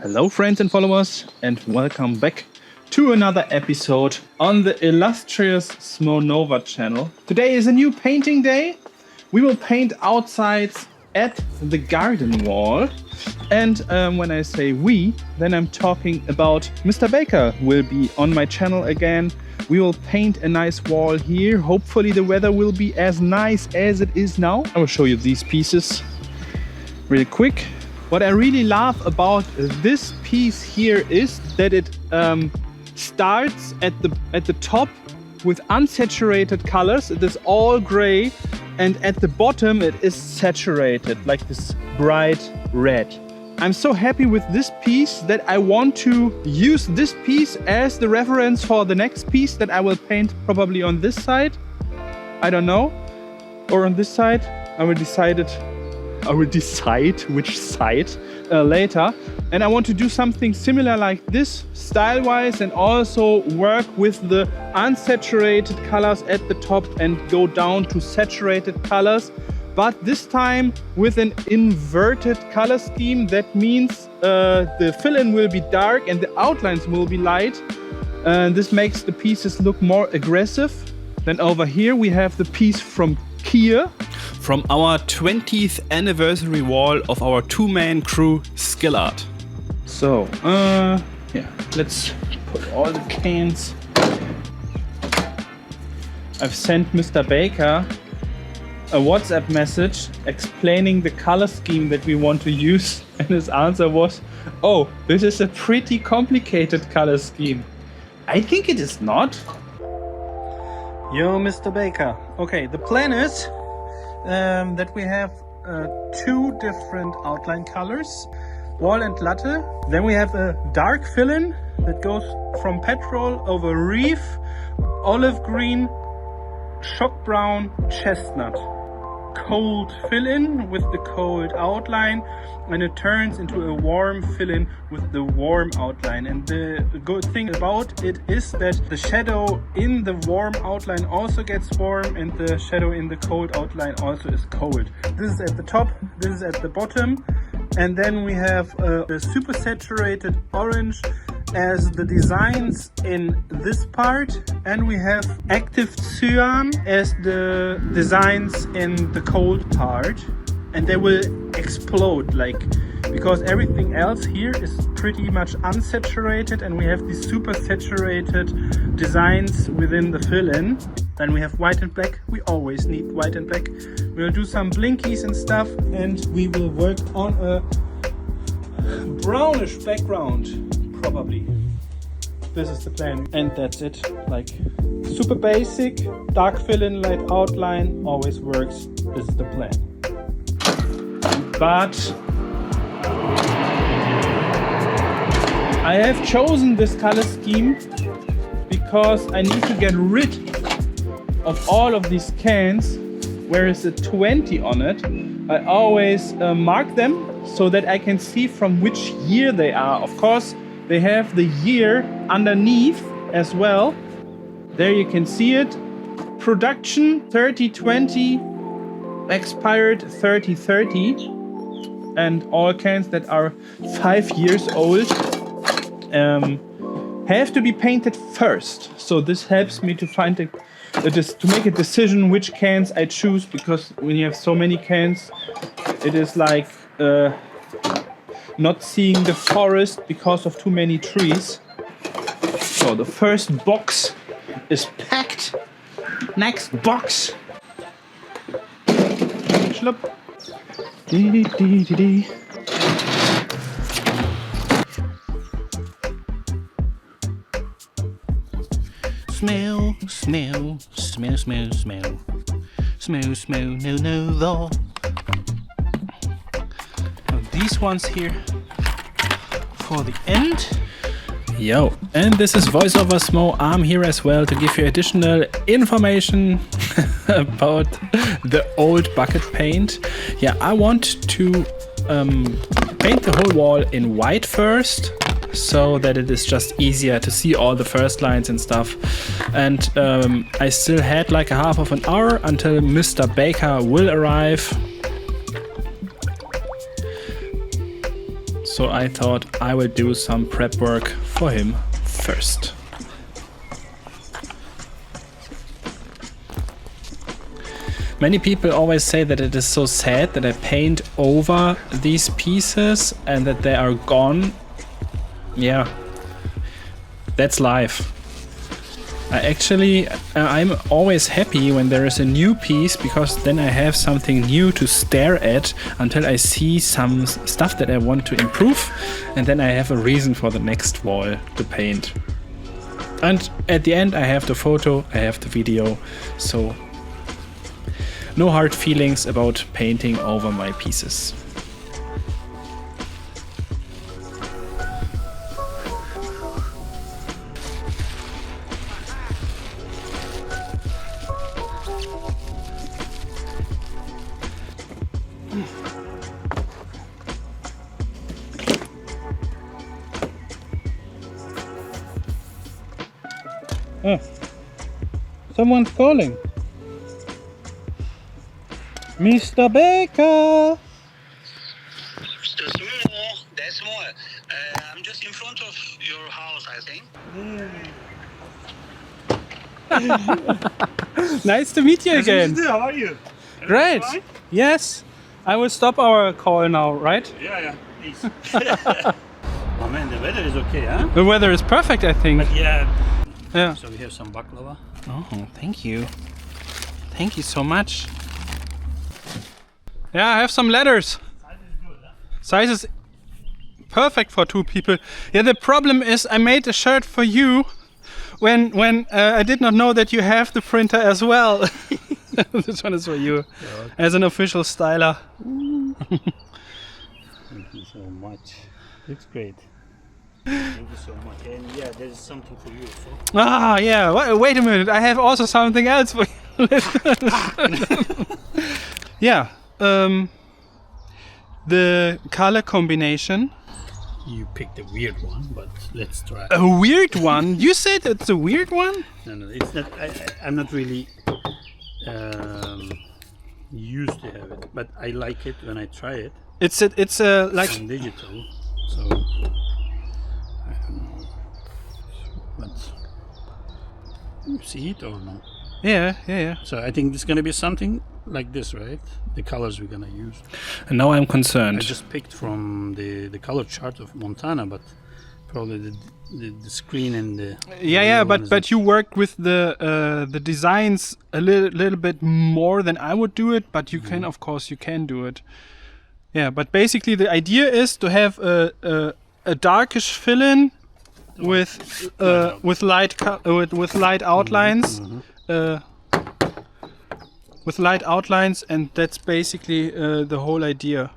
Hello friends and followers, and welcome back to another episode on the illustrious Smoe channel. Today is a new painting day. We will paint outside at the garden wall. And when I say we, then I'm talking about Mr. Baker will be on my channel again. We will paint a nice wall here. Hopefully the weather will be as nice as it is now. I will show you these pieces real quick. What I really love about this piece here is that it starts at the top with unsaturated colors. It is all gray, and at the bottom it is saturated like this bright red. I'm so happy with this piece that I want to use this piece as the reference for the next piece that I will paint probably on this side. I don't know, or on this side. I will decide which side later. And I want to do something similar like this style-wise, and also work with the unsaturated colors at the top and go down to saturated colors. But this time with an inverted color scheme. That means the fill-in will be dark and the outlines will be light. This makes the pieces look more aggressive. Then over here we have the piece from Kia. From our 20th anniversary wall of our two-man crew skill art. So, yeah, let's put all the cans. I've sent Mr. Baker a WhatsApp message explaining the color scheme that we want to use, and his answer was, "Oh, this is a pretty complicated color scheme." I think it is not. Yo, Mr. Baker. Okay, the plan is that we have two different outline colors, wall and latte. Then we have a dark fill-in that goes from Petrol over Reef, olive green, shock brown, chestnut. Cold fill-in with the cold outline, and it turns into a warm fill-in with the warm outline. And the good thing about it is that the shadow in the warm outline also gets warm, and the shadow in the cold outline also is cold. This is at the top, this is at the bottom, and then we have the super saturated orange as the designs in this part, and we have active cyan as the designs in the cold part, and they will explode because everything else here is pretty much unsaturated, and we have these super saturated designs within the fill-in. Then we have white and black. We always need white and black. We'll do some blinkies and stuff, and we will work on a brownish background. Probably. This is the plan, and that's it. Like super basic, dark fill-in, light outline, always works. This is the plan. But I have chosen this color scheme because I need to get rid of all of these cans where is a 20 on it. I always mark them so that I can see from which year they are. Of course, they have the year underneath as well. There you can see it. Production 3020, expired 3030, and all cans that are 5 years old have to be painted first. So this helps me to find to make a decision which cans I choose, because when you have so many cans, it is like not seeing the forest because of too many trees. So the first box is packed. Next box. Schlupp. Dee dee dee dee. Smell, smell, smell, smell, smell. Smell, smell, no, no, though. These ones here for the end. Yo, and this is voiceover Smoe. I'm here as well to give you additional information about the old bucket paint. Yeah, I want to paint the whole wall in white first, so that it is just easier to see all the first lines and stuff. And I still had like a half of an hour until Mr. Baker will arrive. So I thought I will do some prep work for him first. Many people always say that it is so sad that I paint over these pieces and that they are gone. Yeah, that's life. I'm always happy when there is a new piece, because then I have something new to stare at until I see some stuff that I want to improve, and then I have a reason for the next wall to paint. And at the end I have the photo, I have the video, so no hard feelings about painting over my pieces. Oh, someone's calling. Mr. Baker! Mr. Smoe, that's Smoe. I'm just in front of your house, I think. Nice to meet you again. How are you? Great. Yes. I will stop our call now, right? Yeah, please. Oh man, the weather is okay, huh? The weather is perfect, I think. But yeah. Yeah. So we have some baklava. Oh, thank you. Thank you so much. Yeah, I have some letters. Size is good, huh? Size is perfect for 2 people. Yeah, the problem is I made a shirt for you when I did not know that you have the printer as well. This one is for you, as an official styler. Thank you so much. Looks great. Thank you so much. And yeah, there's something for you also. Ah, yeah. Wait a minute. I have also something else for you. Yeah. The color combination. You picked a weird one, but let's try. A weird one? You said it's a weird one? No, it's not. I'm not really used to have it, but I like it when I try it. It's like on digital, so I don't know. But you see it or no? yeah. So I think it's gonna be something like this, right? The colors we're gonna use. And now I'm concerned. I just picked from the color chart of Montana, but probably the screen and the but you worked with the designs a little bit more than I would do it, but you can, of course you can do it. Yeah, but basically the idea is to have a darkish fill-in with light outlines. With light outlines, and that's basically the whole idea.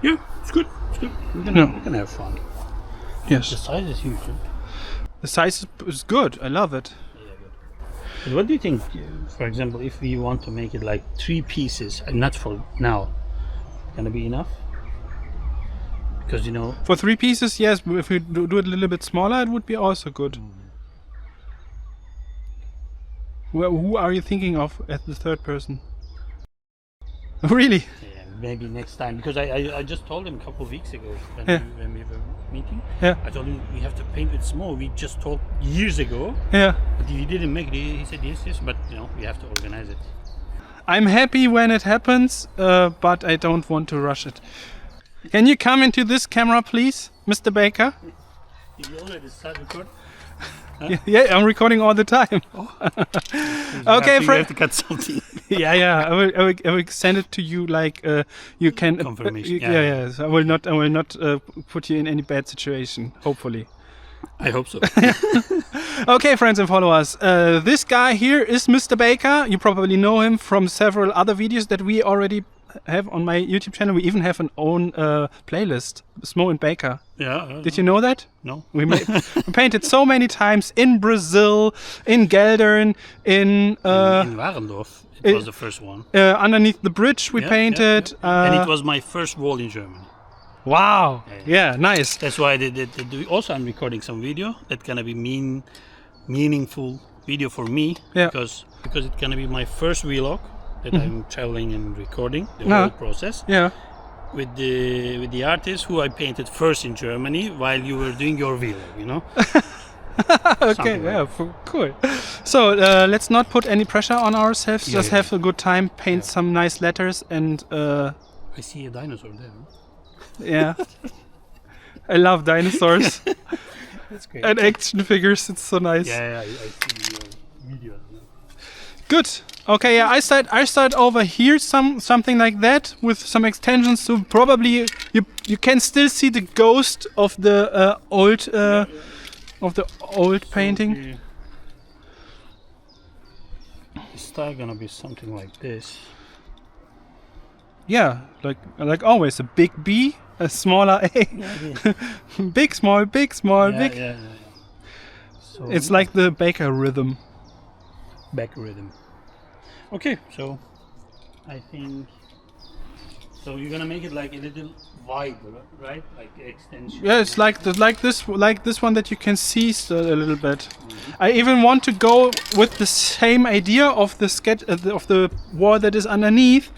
Yeah, it's good. It's good. We're gonna have fun. Yes. The size is huge. Huh? The size is good. I love it. Yeah, good. But what do you think, for example, if we want to make it like 3 pieces, and not for now, gonna be enough? Because, you know... For 3 pieces, yes. If we do it a little bit smaller, it would be also good. Well, who are you thinking of as the third person? Really? Yeah, maybe next time. Because I just told him a couple of weeks ago when we were meeting. Yeah. I told him we have to paint with Smoe. We just talked years ago. Yeah. But he didn't make it. He said yes, but you know, we have to organize it. I'm happy when it happens, but I don't want to rush it. Can you come into this camera, please, Mr. Baker? Did you already start recording? Huh? Yeah, I'm recording all the time. Oh. Okay, you have to cut something. yeah. I will send it to you like you can. Confirmation. Yeah. So I will not put you in any bad situation. Hopefully. I hope so. Okay, friends and followers. This guy here is Mr. Baker. You probably know him from several other videos that we already have on my YouTube channel. We even have an own playlist, Smoe and Baker. Yeah. Did you know that? No. We painted so many times in Brazil, in Geldern, in Warendorf. It was the first one. Underneath the bridge we painted. And it was my first wall in Germany. Wow. Yeah, nice. That's why also I'm recording some video that's gonna be meaningful video for me. Yeah. Because it's gonna be my first vlog that I'm traveling and recording the whole process. Yeah. with the artist who I painted first in Germany while you were doing your villa, you know. Okay, yeah, cool. So let's not put any pressure on ourselves. Just have a good time, paint some nice letters, and I see a dinosaur there. Huh? yeah, I love dinosaurs That's great. and action figures. It's so nice. Yeah, I see your video. Good. Okay, yeah, I start over here something like that with some extensions. So probably you can still see the ghost of the old painting. The style gonna be something like this. Yeah, like always, a big B, a smaller A, big, small, big, small, big. Yeah. So It's like the Baker rhythm. back rhythm. Okay, so I think so. You're gonna make it like a little wide, right? Like extension. Yeah, it's like this one that you can see still a little bit. I even want to go with the same idea of the sketch of the wall that is underneath,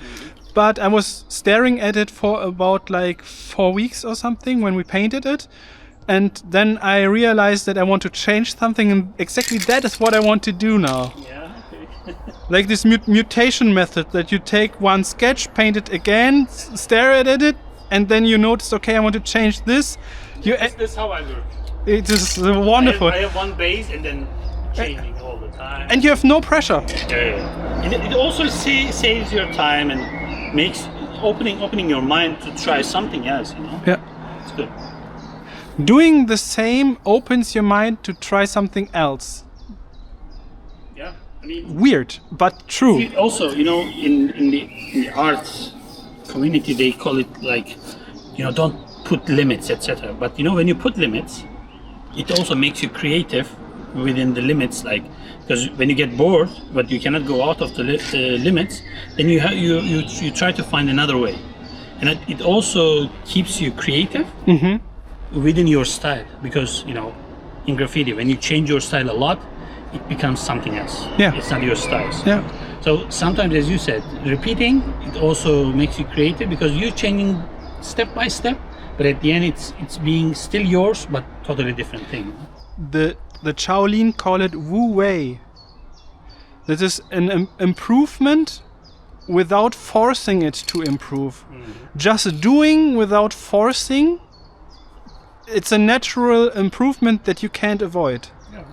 but I was staring at it for about like 4 weeks or something when we painted it, and then I realized that I want to change something, and exactly that is what I want to do now. Yeah. Okay. Like this mutation method that you take one sketch, paint it again, stare at it, and then you notice, okay, I want to change this. That's how I work. It is wonderful. I have one base and then changing all the time. And you have no pressure. Yeah. And it also saves your time and makes opening your mind to try something else. You know. Yeah. It's good. Doing the same opens your mind to try something else. Yeah. I mean. Weird, but true. Also, you know, in the arts community, they call it like, you know, don't put limits, etc. But you know, when you put limits, it also makes you creative within the limits. Like, because when you get bored, but you cannot go out of the limits, then you try to find another way, and it also keeps you creative within your style. Because you know, in graffiti, when you change your style a lot, it becomes something else. Yeah. It's not your style. Yeah. So sometimes, as you said, repeating, it also makes you creative because you're changing step by step, but at the end it's being still yours, but totally different thing. The Shaolin call it Wu Wei. This is an improvement without forcing it to improve. Just doing without forcing. It's a natural improvement that you can't avoid. Yeah.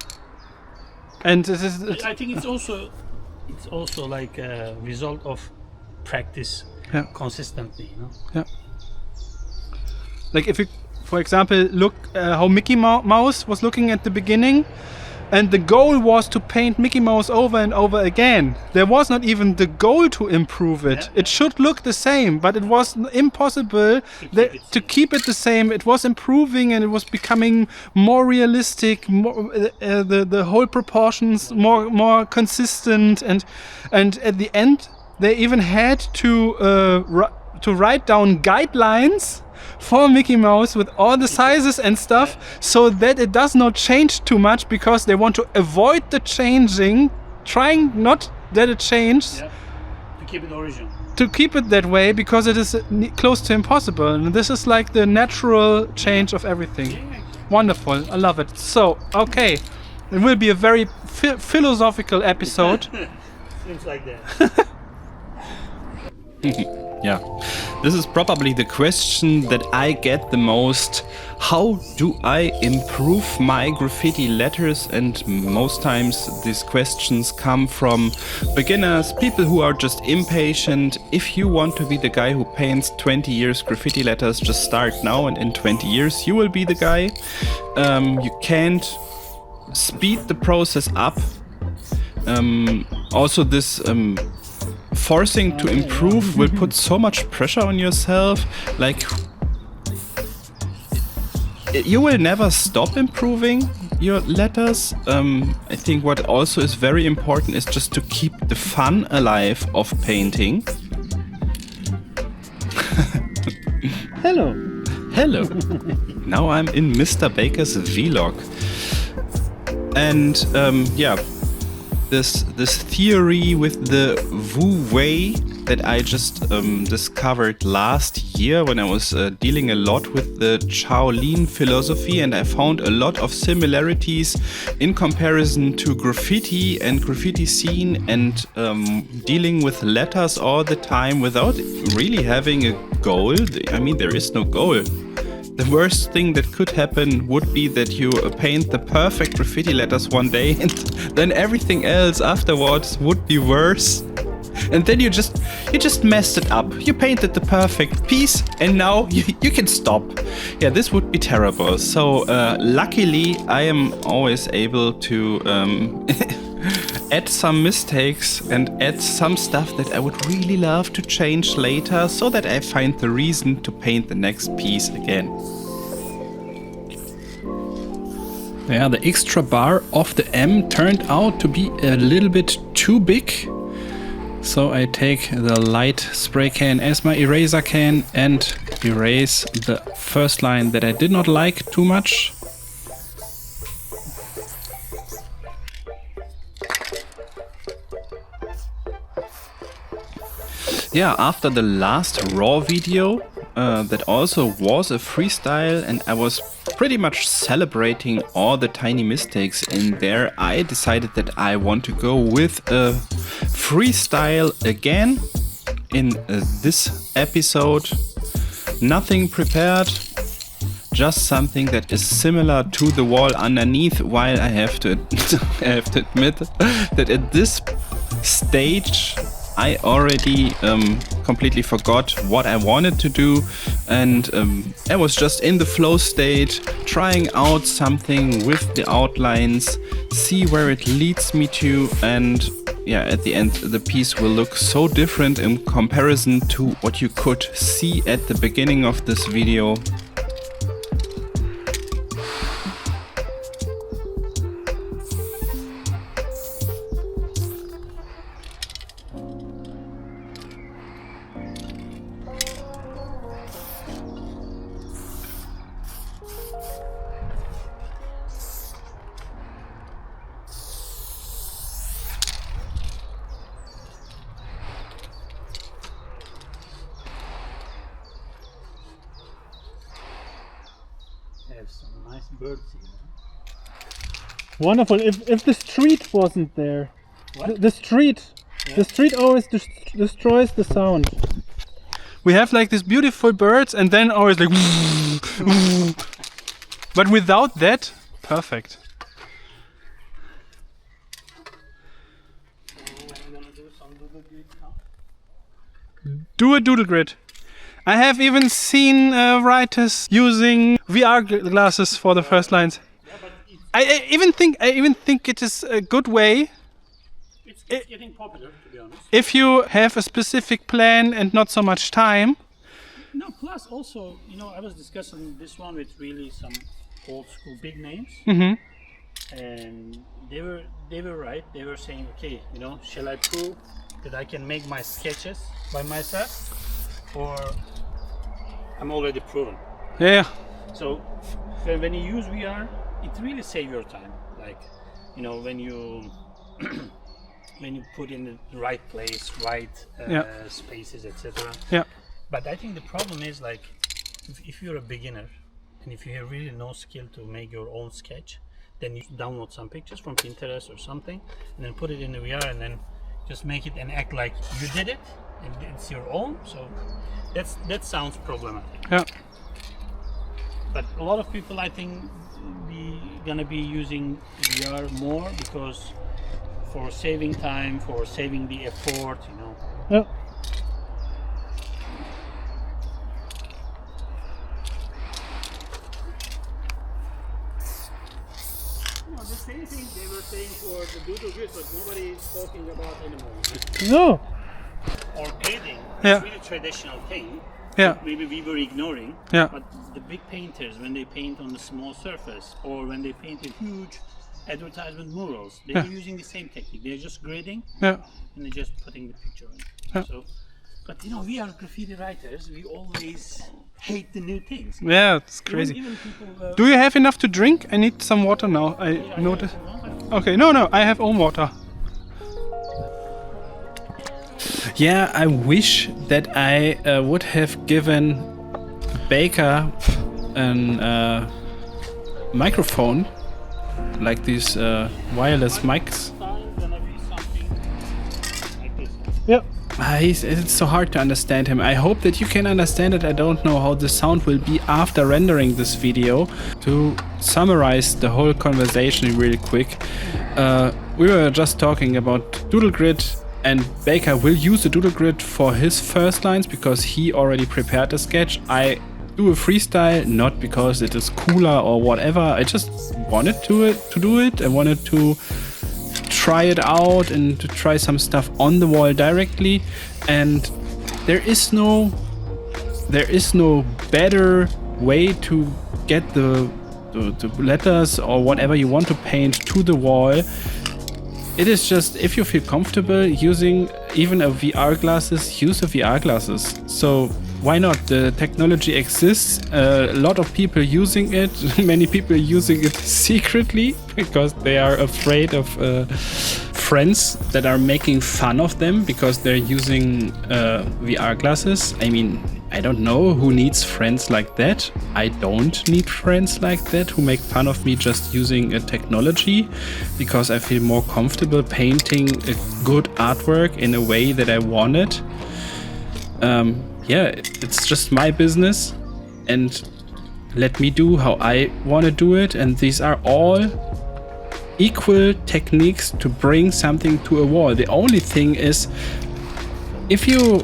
And it's I think it's also like a result of practice consistently, you know? Yeah. Like if you, for example, look how Mickey Mouse was looking at the beginning, and the goal was to paint Mickey Mouse over and over again. There was not even the goal to improve it. Yeah. It should look the same, but it was impossible to keep it the same. It was improving and it was becoming more realistic, more, the whole proportions more consistent, and at the end they even had to write down guidelines for Mickey Mouse with all the sizes and stuff, so that it does not change too much, because they want to avoid the changing, trying not that it changes, to keep it original. to keep it that way, because it is close to impossible. And this is like the natural change of everything. Wonderful, I love it. So, okay, it will be a very philosophical episode. Seems like that. Yeah, this is probably the question that I get the most. How do I improve my graffiti letters? And most times these questions come from beginners, people who are just impatient. If you want to be the guy who paints 20 years graffiti letters, just start now, and in 20 years you will be the guy. You can't speed the process up. Also this forcing to improve will put so much pressure on yourself. Like, you will never stop improving your letters. I think what also is very important is just to keep the fun alive of painting. Hello. Hello. Now I'm in Mr. Baker's vlog. And yeah, this theory with the Wu Wei that I just discovered last year when I was dealing a lot with the Shaolin philosophy, and I found a lot of similarities in comparison to graffiti and graffiti scene, and dealing with letters all the time without really having a goal. I mean, there is no goal. The worst thing that could happen would be that you paint the perfect graffiti letters one day and then everything else afterwards would be worse. And then you just messed it up. You painted the perfect piece and now you can stop. Yeah, this would be terrible. So luckily I am always able to add some mistakes and add some stuff that I would really love to change later, so that I find the reason to paint the next piece again. Yeah, the extra bar of the M turned out to be a little bit too big. So I take the light spray can as my eraser can and erase the first line that I did not like too much. Yeah, after the last raw video, that also was a freestyle, and I was pretty much celebrating all the tiny mistakes in there, I decided that I want to go with a freestyle again in this episode. Nothing prepared, just something that is similar to the wall underneath, while I have to admit that at this stage I already completely forgot what I wanted to do, and I was just in the flow state, trying out something with the outlines, see where it leads me to, and yeah, at the end the piece will look so different in comparison to what you could see at the beginning of this video. Have some nice birds here. Wonderful. If the street wasn't there, What? the street always destroys the sound. We have like these beautiful birds, and then always like, but without that, perfect. I'm gonna do some doodle grid now. Do a doodle grid. I have even seen writers using VR glasses for the first lines. Yeah, but I even think it is a good way it's getting popular, to be honest. if you have a specific plan and not so much time. No, plus also, you know, I was discussing this one with really some old school big names, Mhm. and they were right. They were saying, okay, you know, shall I prove that I can make my sketches by myself, or I'm already proven? Yeah. So when you use VR, it really saves your time. Like, you know, when you when you put in the right place, right spaces, etc. Yeah. But I think the problem is, like, if you're a beginner and if you have really no skill to make your own sketch, then you download some pictures from Pinterest or something and then put it in the VR and then just make it and act like you did it and it's your own. So that sounds problematic. Yeah. But a lot of people, I think, gonna be using VR more because for saving time, for saving the effort, you know. Yeah. You know, the same thing they were saying for the doodle grid, but nobody is talking about anymore. No. Or grading, Yeah. it's really traditional thing. Yeah. Maybe we were ignoring. Yeah. But the big painters, when they paint on a small surface, or when they paint with huge advertisement murals, they're using the same technique. They're just grading Yeah. and they're just putting the picture in. Yeah. So, but you know, we are graffiti writers. We always hate the new things. Yeah, it's crazy. Even people. Do you have enough to drink? I need some water now. I noticed. Okay, no, I have own water. Yeah, I wish that I would have given Baker a microphone, like these wireless mics. Yep. It's so hard to understand him. I hope that you can understand it. I don't know how the sound will be after rendering this video. To summarize the whole conversation really quick, we were just talking about Doodle Grid, and Baker will use the Doodle Grid for his first lines because he already prepared a sketch. I do a freestyle, not because it is cooler or whatever. I just wanted to do it. I wanted to try it out and to try some stuff on the wall directly, and there is no better way to get the letters or whatever you want to paint to the wall. It is just, if you feel comfortable using even a VR glasses, use a VR glasses. So why not? The technology exists, a lot of people using it, many people using it secretly because they are afraid of friends that are making fun of them because they're using VR glasses. I mean, I don't know who needs friends like that. I don't need friends like that who make fun of me just using a technology, because I feel more comfortable painting a good artwork in a way that I want it. Yeah, it's just my business, and let me do how I want to do it. And these are all equal techniques to bring something to a wall. The only thing is, if you,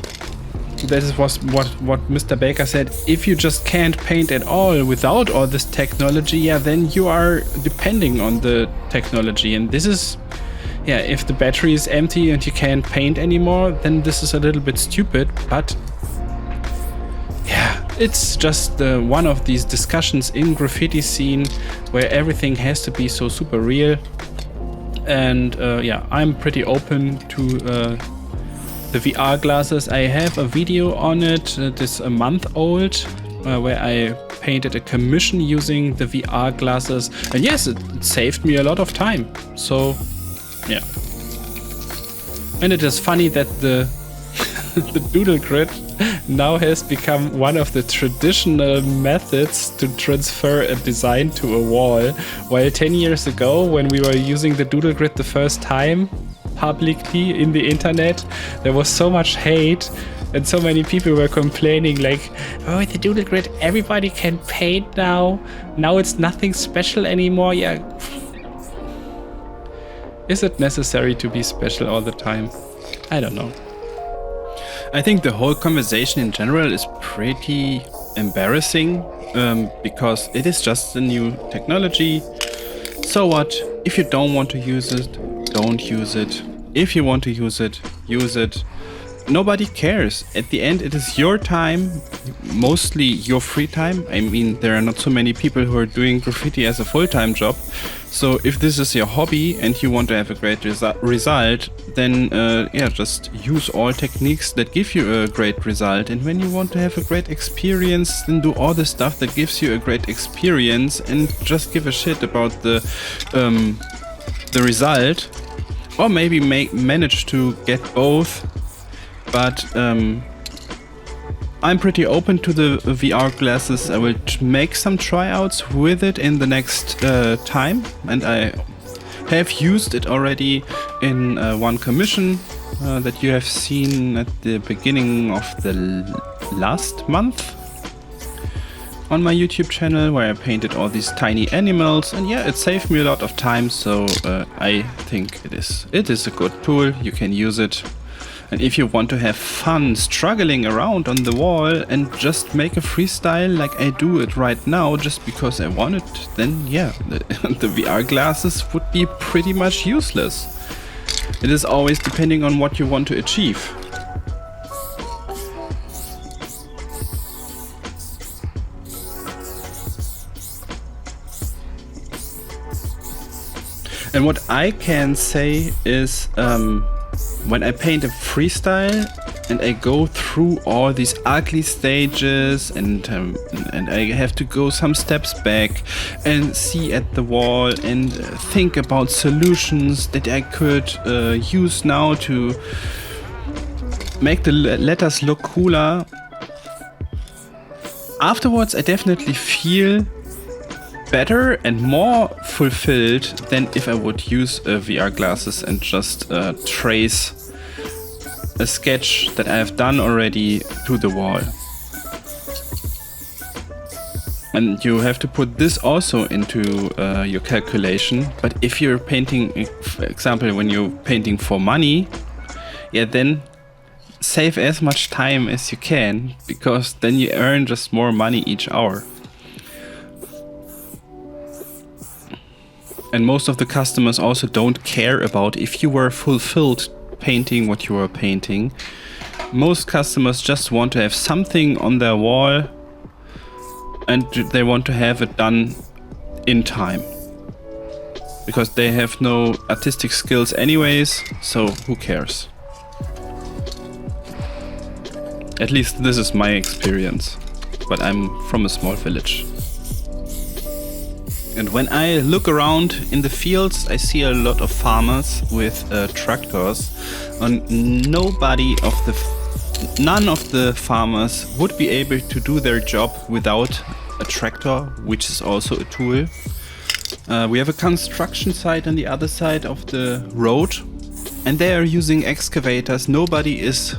that was what Mr. Baker said, if you just can't paint at all without all this technology, yeah, then you are depending on the technology. And this is, yeah, if the battery is empty and you can't paint anymore, then this is a little bit stupid. But yeah, it's just one of these discussions in graffiti scene where everything has to be so super real. And yeah, I'm pretty open to the VR glasses. I have a video on it that is a month old where I painted a commission using the VR glasses. And yes, it saved me a lot of time. So yeah. And it is funny that the Doodle Grid now has become one of the traditional methods to transfer a design to a wall. While 10 years ago, when we were using the Doodle Grid the first time publicly in the internet, there was so much hate and so many people were complaining like, oh, the Doodle Grid, everybody can paint now. Now it's nothing special anymore. Yeah. Is it necessary to be special all the time? I don't know. I think the whole conversation in general is pretty embarrassing because it is just a new technology. So what? If you don't want to use it, don't use it. If you want to use it, use it. Nobody cares. At the end, it is your time, mostly your free time. I mean, there are not so many people who are doing graffiti as a full-time job. So if this is your hobby and you want to have a great result, then yeah, just use all techniques that give you a great result. And when you want to have a great experience, then do all the stuff that gives you a great experience, and just give a shit about the result, or maybe manage to get both. But I'm pretty open to the VR glasses. I will make some tryouts with it in the next time, and I have used it already in one commission that you have seen at the beginning of the last month on my YouTube channel, where I painted all these tiny animals, and yeah, it saved me a lot of time. So I think it is a good tool. You can use it. And if you want to have fun struggling around on the wall and just make a freestyle like I do it right now just because I want it, then yeah, the VR glasses would be pretty much useless. It is always depending on what you want to achieve. And what I can say is, when I paint a freestyle and I go through all these ugly stages and I have to go some steps back and see at the wall and think about solutions that I could use now to make the letters look cooler. Afterwards, I definitely feel better and more fulfilled than if I would use VR glasses and just trace a sketch that I have done already to the wall. And you have to put this also into your calculation. But if you're painting, for example, when you're painting for money, yeah, then save as much time as you can, because then you earn just more money each hour. And most of the customers also don't care about if you were fulfilled painting what you were painting. Most customers just want to have something on their wall and they want to have it done in time. Because they have no artistic skills anyways, so who cares? At least this is my experience, but I'm from a small village. And when I look around in the fields, I see a lot of farmers with tractors, and none of the farmers would be able to do their job without a tractor, which is also a tool. We have a construction site on the other side of the road, and they are using excavators. Nobody is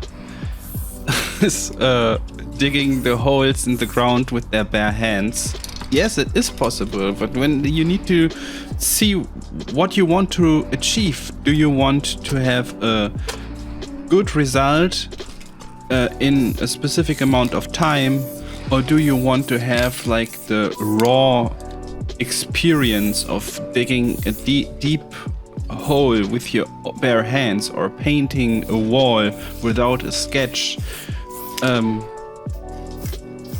digging the holes in the ground with their bare hands. Yes, it is possible, but when you need to see what you want to achieve, do you want to have a good result in a specific amount of time, or do you want to have like the raw experience of digging a deep hole with your bare hands, or painting a wall without a sketch?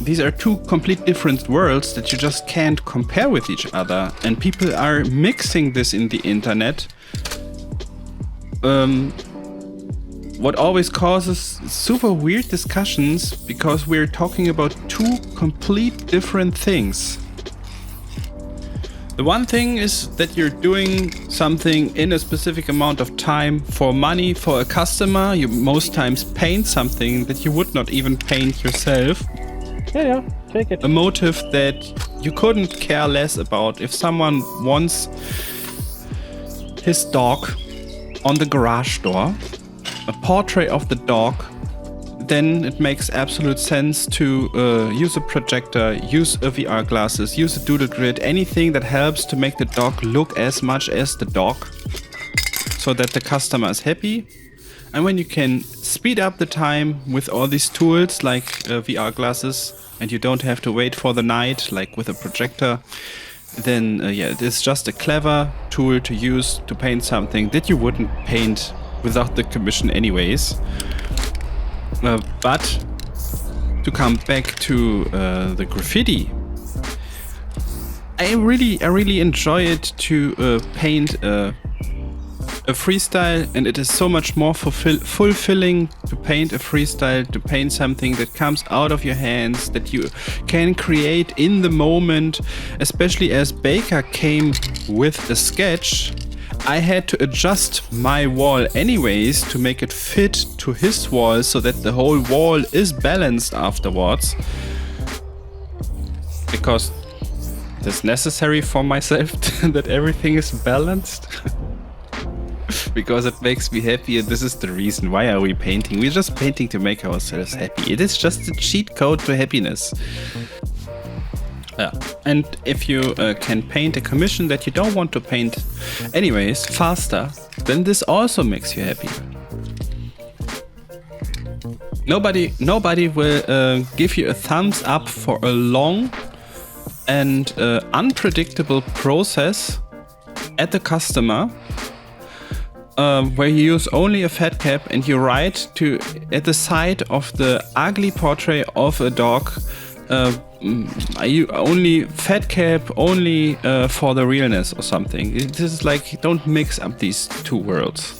These are two complete different worlds that you just can't compare with each other, and people are mixing this in the internet. What always causes super weird discussions, because we're talking about two complete different things. The one thing is that you're doing something in a specific amount of time for money for a customer. You most times paint something that you would not even paint yourself. Yeah, take it. A motive that you couldn't care less about. If someone wants his dog on the garage door, a portrait of the dog, then it makes absolute sense to use a projector, use a VR glasses, use a doodle grid, anything that helps to make the dog look as much as the dog, so that the customer is happy. And when you can speed up the time with all these tools like VR glasses, and you don't have to wait for the night like with a projector, then yeah, it's just a clever tool to use to paint something that you wouldn't paint without the commission anyways. But to come back to the graffiti, I really enjoy it to paint a freestyle, and it is so much more fulfilling to paint a freestyle, to paint something that comes out of your hands, that you can create in the moment. Especially as Baker came with a sketch, I had to adjust my wall anyways to make it fit to his wall, so that the whole wall is balanced afterwards. Because it is necessary for myself that everything is balanced. Because it makes me happy, and this is the reason. Why are we painting? We're just painting to make ourselves happy. It is just a cheat code to happiness. Yeah. And if you can paint a commission that you don't want to paint anyways faster, then this also makes you happy. Nobody will give you a thumbs up for a long and unpredictable process at the customer, where you use only a fat cap and you write at the side of the ugly portrait of a dog, you only fat cap only for the realness or something. This is like, don't mix up these two worlds.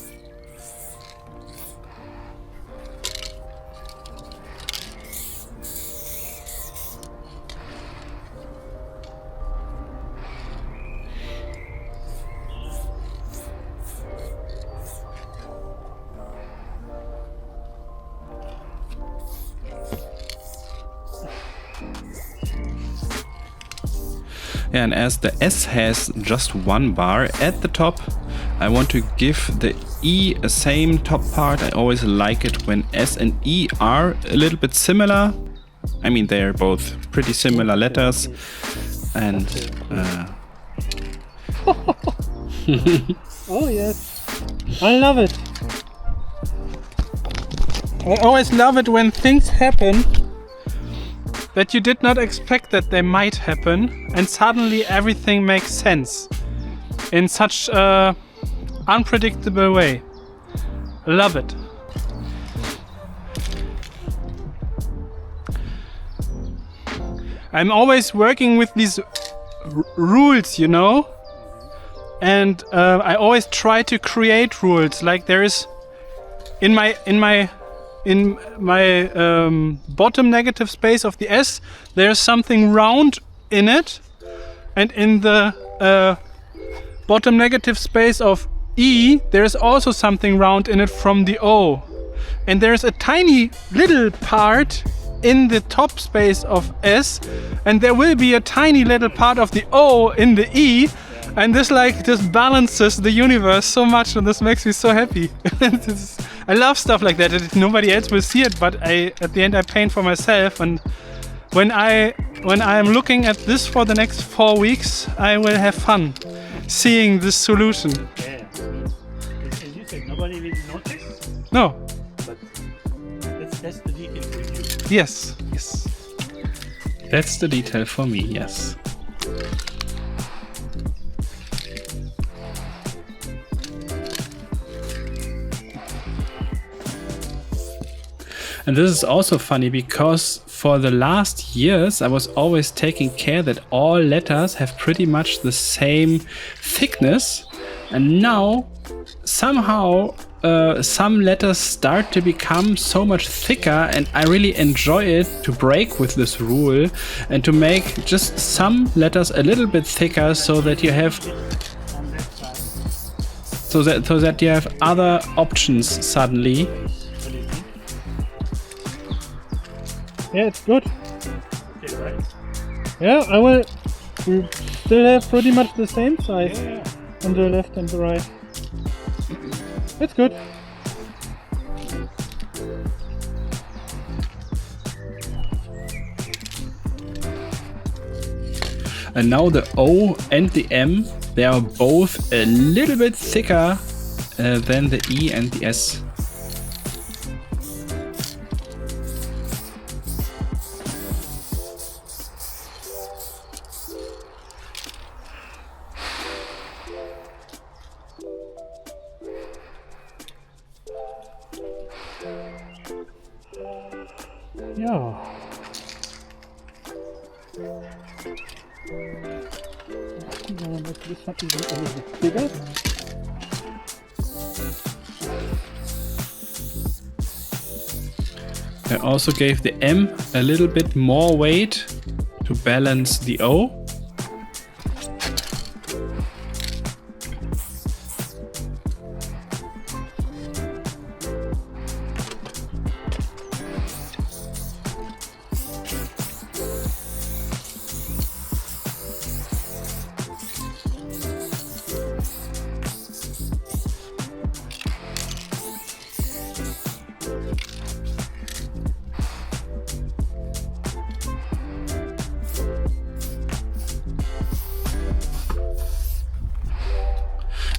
And as the S has just one bar at the top, I want to give the E a same top part. I always like it when S and E are a little bit similar. I mean, they're both pretty similar letters. And Oh yes, I love it. I always love it when things happen that you did not expect that they might happen, and suddenly everything makes sense in such a unpredictable way. Love it. I'm always working with these rules, you know, and I always try to create rules. Like there is in my bottom negative space of the S, there's something round in it, and in the bottom negative space of E, there's also something round in it from the O, and there's a tiny little part in the top space of S, and there will be a tiny little part of the O in the E, and this balances the universe so much, and this makes me so happy. I love stuff like that. Nobody else will see it, but at the end I paint for myself, and when I am looking at this for the next 4 weeks, I will have fun seeing this solution. Yeah. As you said, nobody will notice. No. But that's the detail for you. Yes. that's the detail for me, yes. And this is also funny because for the last years I was always taking care that all letters have pretty much the same thickness, and now somehow some letters start to become so much thicker, and I really enjoy it to break with this rule and to make just some letters a little bit thicker so that you have so that you have other options suddenly. Yeah, it's good. Okay, right? Yeah, I will. We still have pretty much the same size on the left and the right. It's good. And now the O and the M, they are both a little bit thicker than the E and the S. Yeah. Make this one even a little bit bigger. I also gave the M a little bit more weight to balance the O.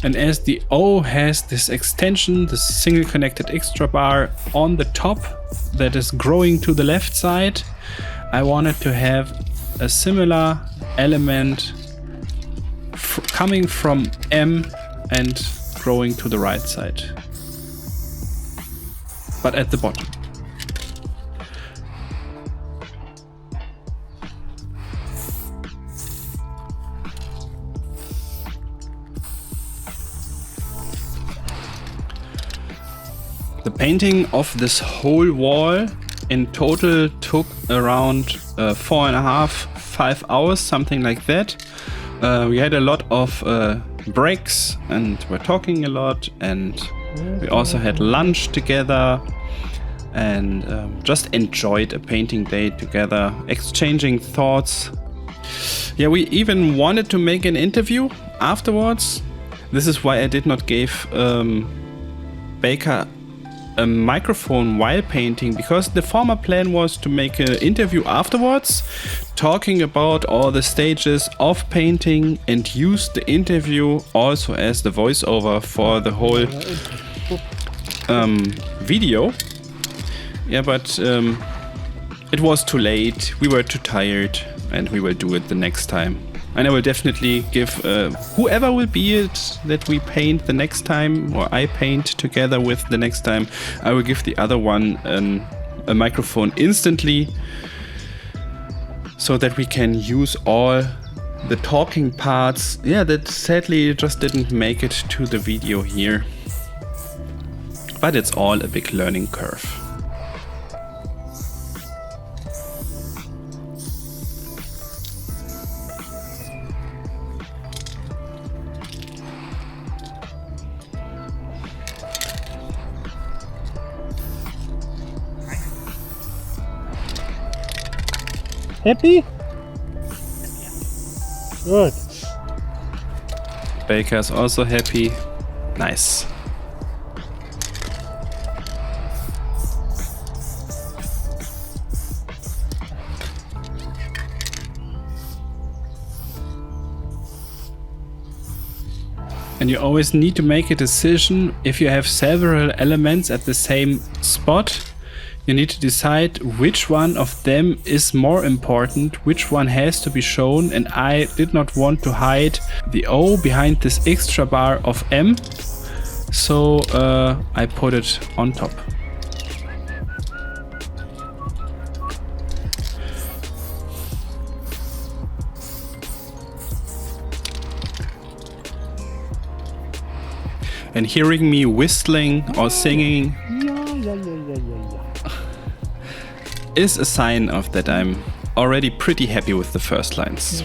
And as the O has this extension, this single connected extra bar on the top that is growing to the left side, I wanted to have a similar element coming from M and growing to the right side, but at the bottom. The painting of this whole wall in total took around 4.5-5 hours, something like that. We had a lot of breaks and we're talking a lot, and we also had lunch together and just enjoyed a painting day together, exchanging thoughts Yeah, we even wanted to make an interview afterwards. This is why I did not give Baker a microphone while painting, because the former plan was to make an interview afterwards, talking about all the stages of painting and use the interview also as the voiceover for the whole video. Yeah, but it was too late, we were too tired, and we will do it the next time. And I will definitely give whoever will be it that we paint the next time, or I paint together with the next time, I will give the other one a microphone instantly, so that we can use all the talking parts. Yeah, that sadly just didn't make it to the video here. But it's all a big learning curve. Happy? Good. Baker's also happy. Nice. And you always need to make a decision if you have several elements at the same spot. You need to decide which one of them is more important, which one has to be shown, and I did not want to hide the O behind this extra bar of M, so I put it on top. And hearing me whistling or singing is a sign of that I'm already pretty happy with the first lines.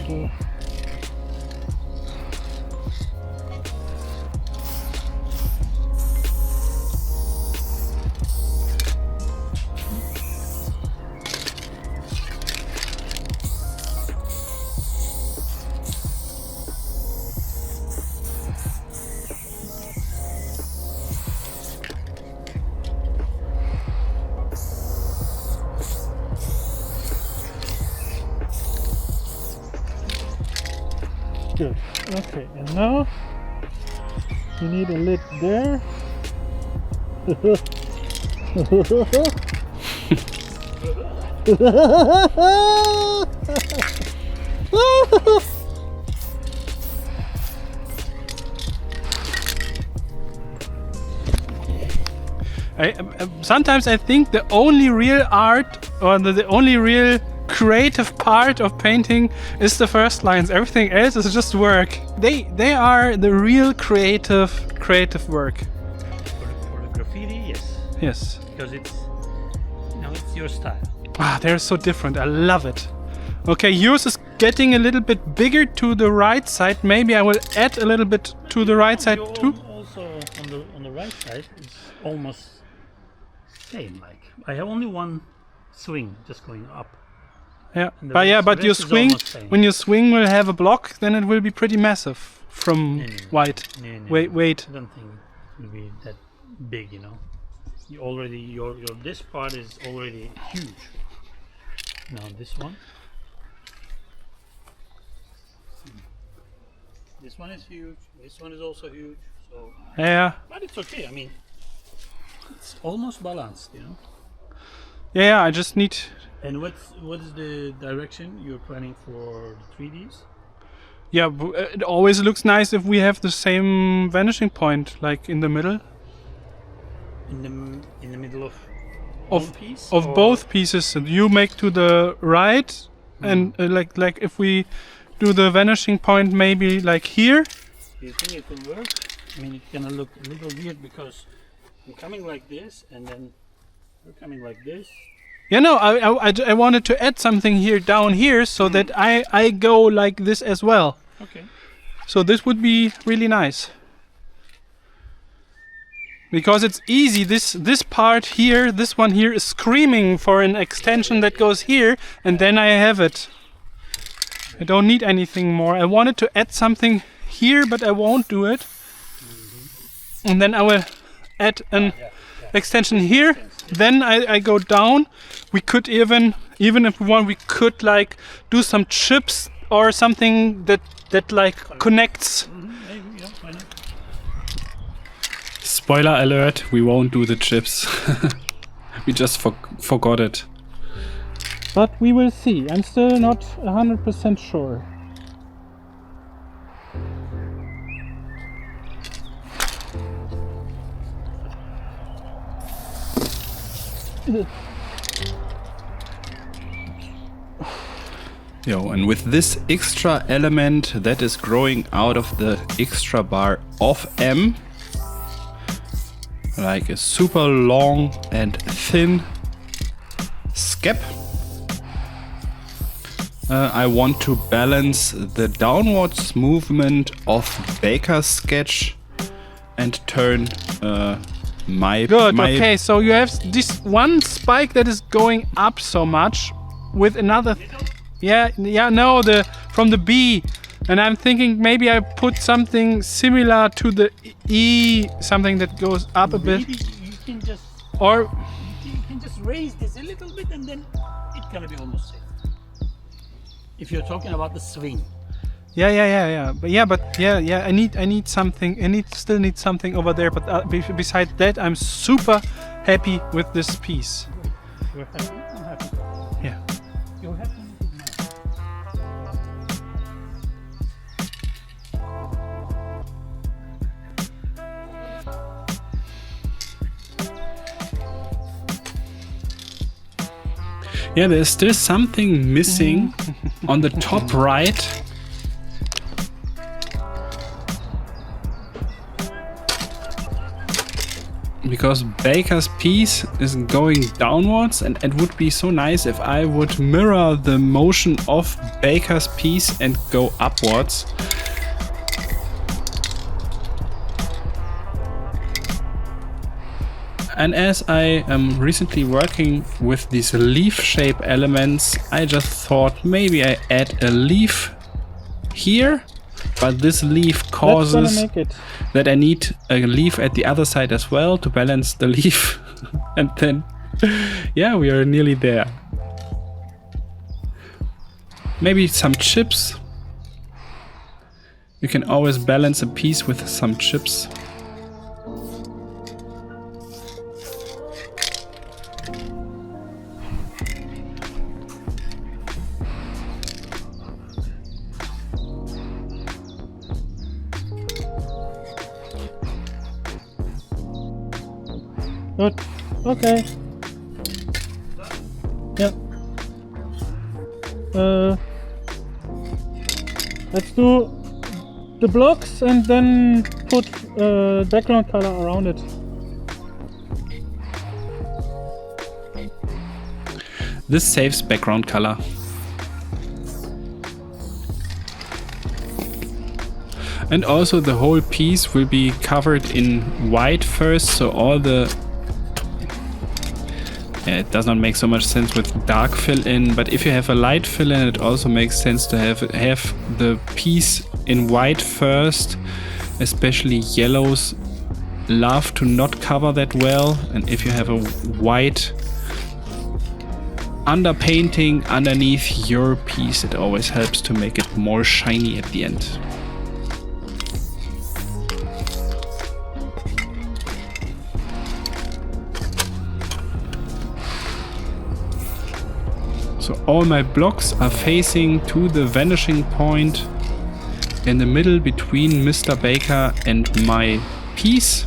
Good. Okay, and now you need a lid there. Sometimes I think the only real art, or the only real creative part of painting is the first lines. Everything else is just work. They are the real creative work. For the graffiti, yes. Yes. Because it's your style. Ah, they're so different. I love it. Okay, yours is getting a little bit bigger to the right side. Maybe I will add a little bit to the right side too. Also on the right side, it's almost same. Like I have only one swing just going up. Yeah, And the but rest- but the your rest is swing, almost same. when your swing will have a block, then it will be pretty massive from No. white. No. Wait. I don't think it will be that big. You know, you already your this part is already huge. Now this one. This one is huge. This one is also huge. So, Yeah, but it's okay. I mean, it's almost balanced. You know. yeah. I just need. And what is the direction you're planning for the 3Ds? Yeah, it always looks nice if we have the same vanishing point, like in the middle In the middle of of one piece? of or- both pieces. And you make to the right, and like if we do the vanishing point, maybe like here. Do you think it will work? I mean, it's gonna look a little weird because I'm coming like this, and then you're coming like this. Yeah, no, I wanted to add something here down here so that I go like this as well. Okay. So this would be really nice. Because it's easy, this part here, this one here is screaming for an extension that goes here, and then I have it. I don't need anything more. I wanted to add something here, but I won't do it. And then I will add an extension here. Then I go down. We could even if we want, we could like do some chips or something that like connects. Maybe, yeah, why not? Spoiler alert, we won't do the chips. We just forgot it. But we will see. I'm still not 100% sure. Yo, and with this extra element that is growing out of the extra bar of M, like a super long and thin skep, I want to balance the downwards movement of Baker's sketch and turn my... Okay, so you have this one spike that is going up so much with another... from the B. And I'm thinking maybe I put something similar to the E, something that goes up a bit. Maybe you can just... Or... You can just raise this a little bit and then it's gonna be almost safe. If you're talking about the swing. Yeah. But I need something. Still need something over there. But besides that, I'm super happy with this piece. You're happy? I'm happy. Yeah. You're happy? Yeah, there's still something missing on the top right. Because Baker's piece is going downwards, and it would be so nice if I would mirror the motion of Baker's piece and go upwards. And as I am recently working with these leaf shape elements, I just thought maybe I add a leaf here, but this leaf causes that I need a leaf at the other side as well to balance the leaf. And then, yeah, we are nearly there. Maybe some chips. You can always balance a piece with some chips. Good. Okay. Yep. Let's do the blocks and then put background color around it. This saves background color. And also the whole piece will be covered in white first, so all the... Yeah, it does not make so much sense with dark fill-in, but if you have a light fill-in, it also makes sense to have the piece in white first. Especially yellows love to not cover that well, and if you have a white underpainting underneath your piece, it always helps to make it more shiny at the end. So all my blocks are facing to the vanishing point in the middle between Mr. Baker and my piece.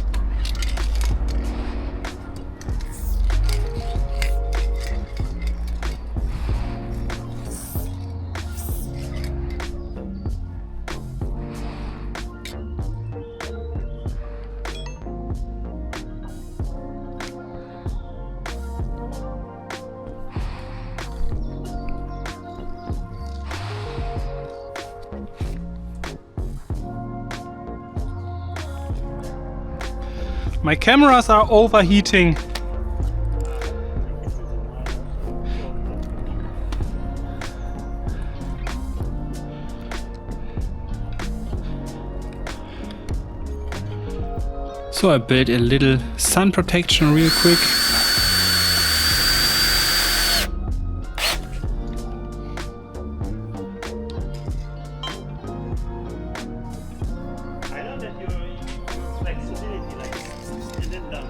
My cameras are overheating. So I built a little sun protection real quick. I know that your flexibility, like, and then done.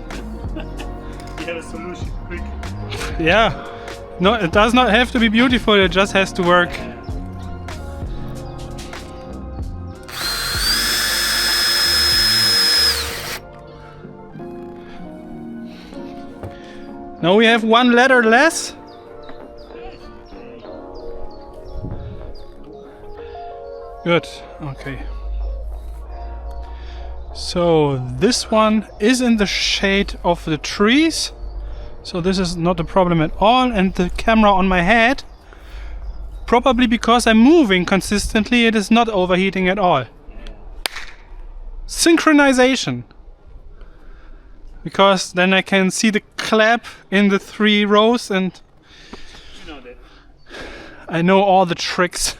You have a solution quick. Yeah. No, it does not have to be beautiful, it just has to work. Now we have one letter less. Good, okay. So this one is in the shade of the trees. So this is not a problem at all. And the camera on my head, probably because I'm moving consistently, it is not overheating at all. Synchronization. Because then I can see the clap in the 3 rows and You know that. I know all the tricks.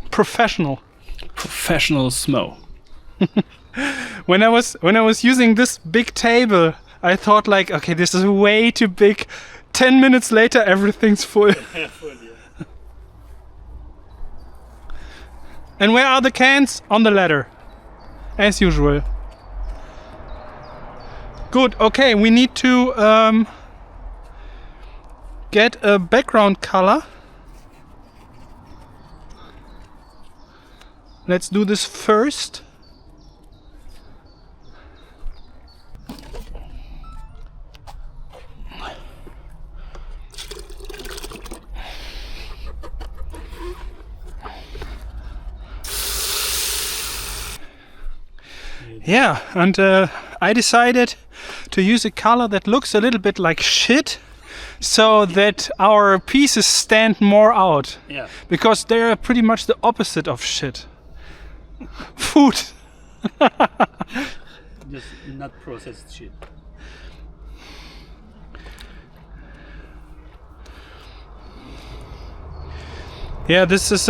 Professional. Professional Smoe. When I was using this big table, I thought like, okay, this is way too big. 10 minutes later, everything's full. And where are the cans? On the ladder, as usual. Good. Okay, we need to get a background color. Let's do this first. Yeah, and I decided to use a color that looks a little bit like shit, so that our pieces stand more out. Yeah. Because they're pretty much the opposite of shit. Food. Just not processed shit. Yeah, this is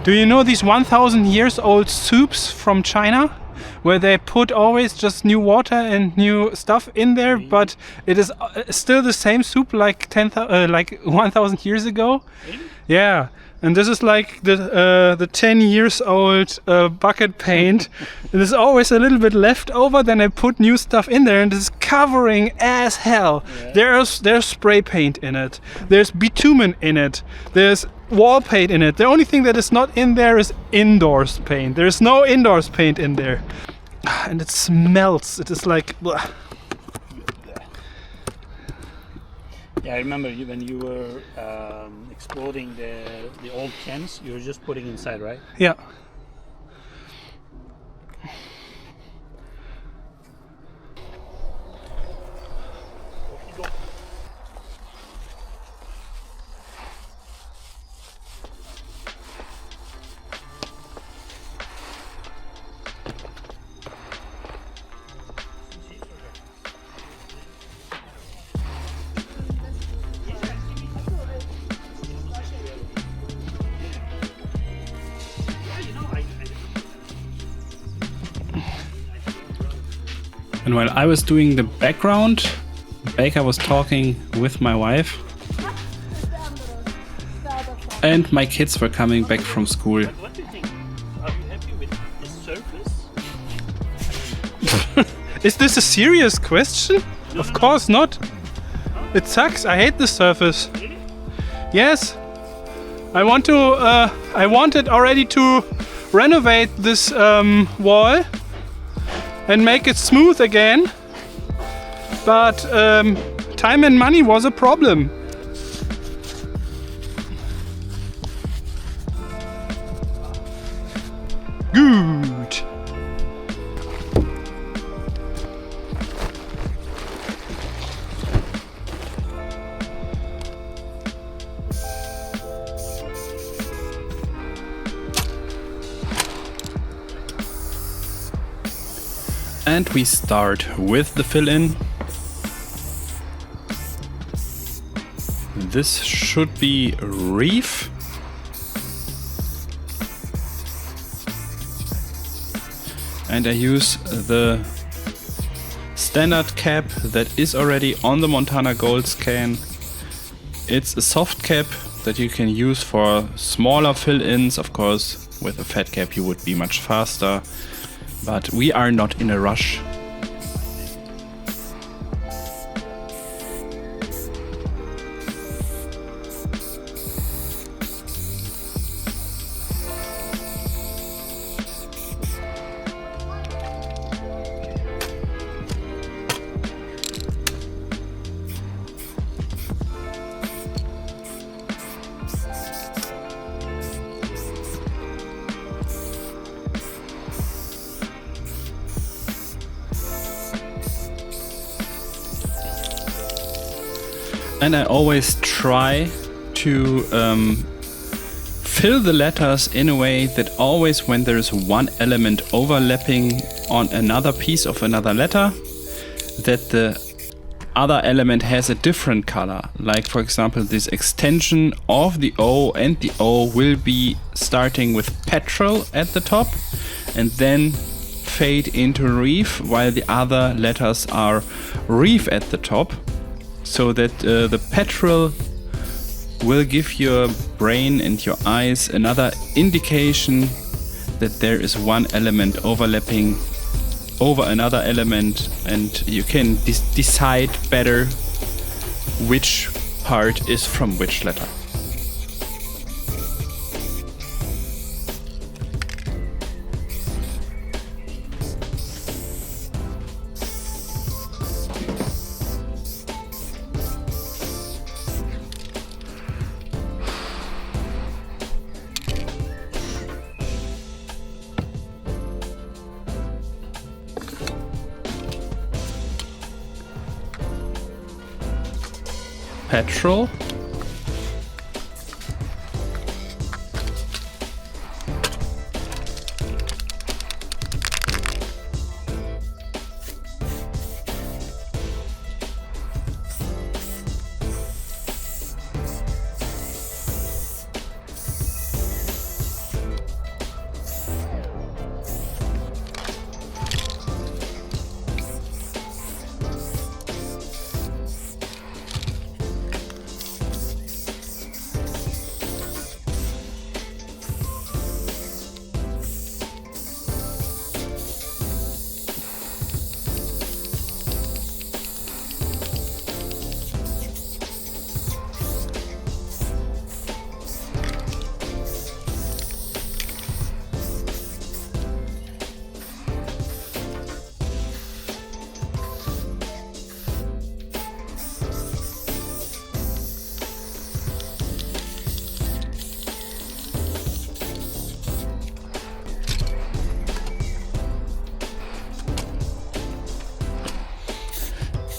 do you know these 1000 years old soups from China? Where they put always just new water and new stuff in there, but it is still the same soup like 1000 years ago. Really? Yeah, and this is like the 10 years old bucket paint. There's always a little bit left over, then I put new stuff in there and it's covering as hell. Yeah. There's spray paint in it, there's bitumen in it, there's wall paint in it. The only thing that is not in there is indoors paint. There's no indoors paint in there. And it smells. It is like... blah. Yeah, I remember when you were exploding the old cans, you were just putting inside, right? Yeah. And while I was doing the background, Baker was talking with my wife. And my kids were coming back from school. What do you think? Are you happy with the surface? Is this a serious question? Of course not. It sucks. I hate the surface. Really? Yes. I wanted already to renovate this wall and make it smooth again, but time and money was a problem. Good. And we start with the fill-in. This should be Reef. and I use the standard cap that is already on the Montana Gold scan. It's a soft cap that you can use for smaller fill-ins. Of course, with a fat cap you would be much faster, but we are not in a rush. And I always try to fill the letters in a way that always when there is one element overlapping on another piece of another letter, that the other element has a different color. Like for example, this extension of the O and the O will be starting with Petrol at the top and then fade into Reef, while the other letters are Reef at the top. So that the Petrol will give your brain and your eyes another indication that there is one element overlapping over another element, and you can decide better which part is from which letter. Petrol.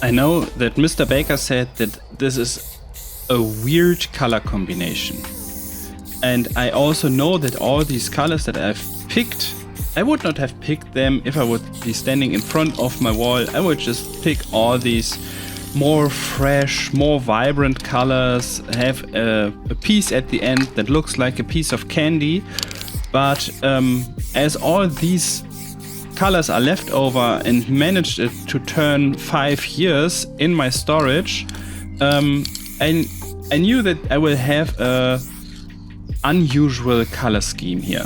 I know that Mr. Baker said that this is a weird color combination. And I also know that all these colors that I've picked, I would not have picked them if I would be standing in front of my wall. I would just pick all these more fresh, more vibrant colors, have a piece at the end that looks like a piece of candy. But as all these colors are left over and managed it to turn 5 years in my storage, I knew that I will have a unusual color scheme here.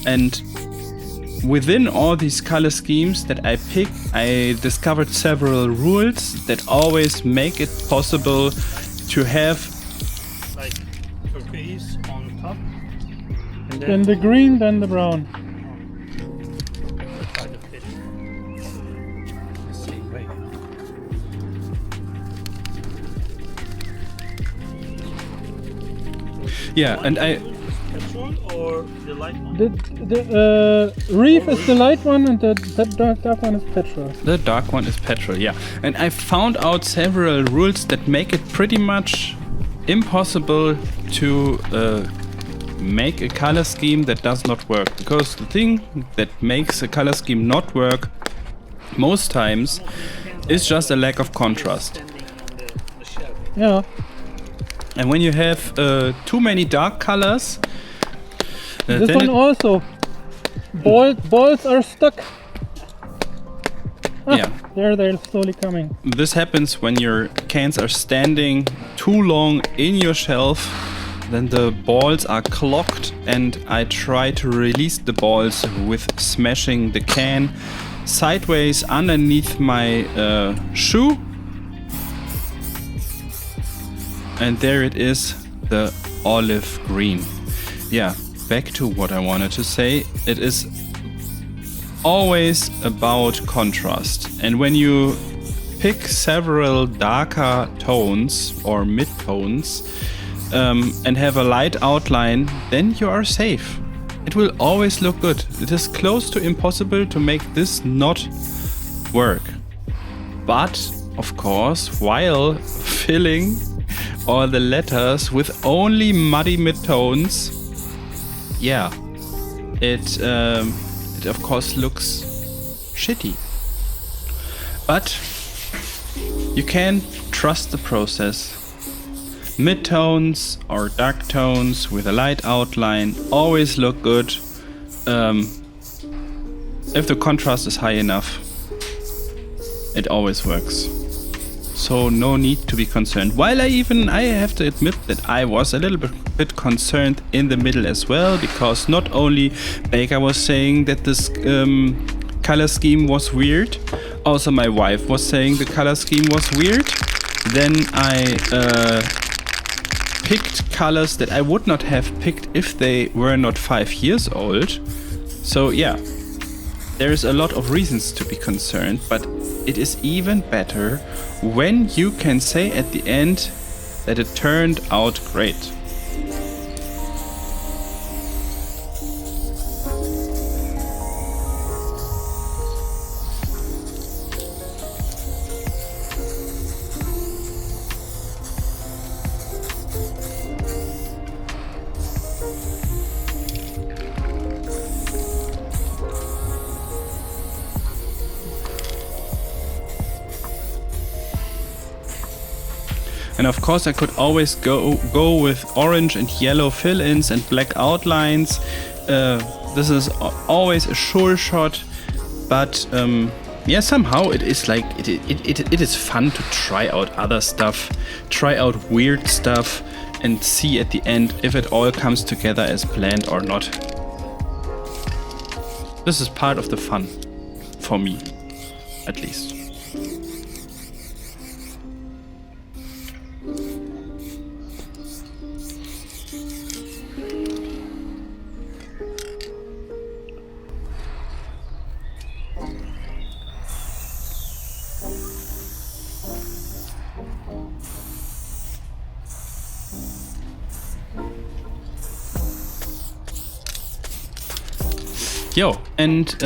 And within all these color schemes that I picked, I discovered several rules that always make it possible to have like turquoise on top, and Then the green, then the brown. try to fit the same way. yeah, and I Petrol or the light one? The Reef is the light one, and the dark one is Petrol. the dark one is Petrol, yeah. And I found out several rules that make it pretty much impossible to make a color scheme that does not work. Because the thing that makes a color scheme not work most times is just a lack of contrast. Standing on the shelf. Yeah. And when you have too many dark colors, This then one it- also. Balls are stuck. Yeah. There they're slowly coming. This happens when your cans are standing too long in your shelf. Then the balls are clogged, and I try to release the balls with smashing the can sideways underneath my shoe. And there it is, the olive green. Yeah, back to what I wanted to say. It is always about contrast. And when you pick several darker tones or mid-tones and have a light outline, then you are safe. It will always look good. It is close to impossible to make this not work. But, of course, while filling all the letters with only muddy mid-tones, yeah, it of course looks shitty. But you can trust the process. Mid-tones or dark tones with a light outline always look good if the contrast is high enough. It always works. So no need to be concerned. While I have to admit that I was a little bit concerned in the middle as well, because not only Baker was saying that this color scheme was weird, also my wife was saying the color scheme was weird. Then I picked colors that I would not have picked if they were not 5 years old. So yeah, there's a lot of reasons to be concerned, but it is even better when you can say at the end that it turned out great. And of course I could always go with orange and yellow fill-ins and black outlines. This is always a sure shot, but yeah, somehow it is like it is fun to try out other stuff, try out weird stuff, and see at the end if it all comes together as planned or not. This is part of the fun, for me, at least. Yo, and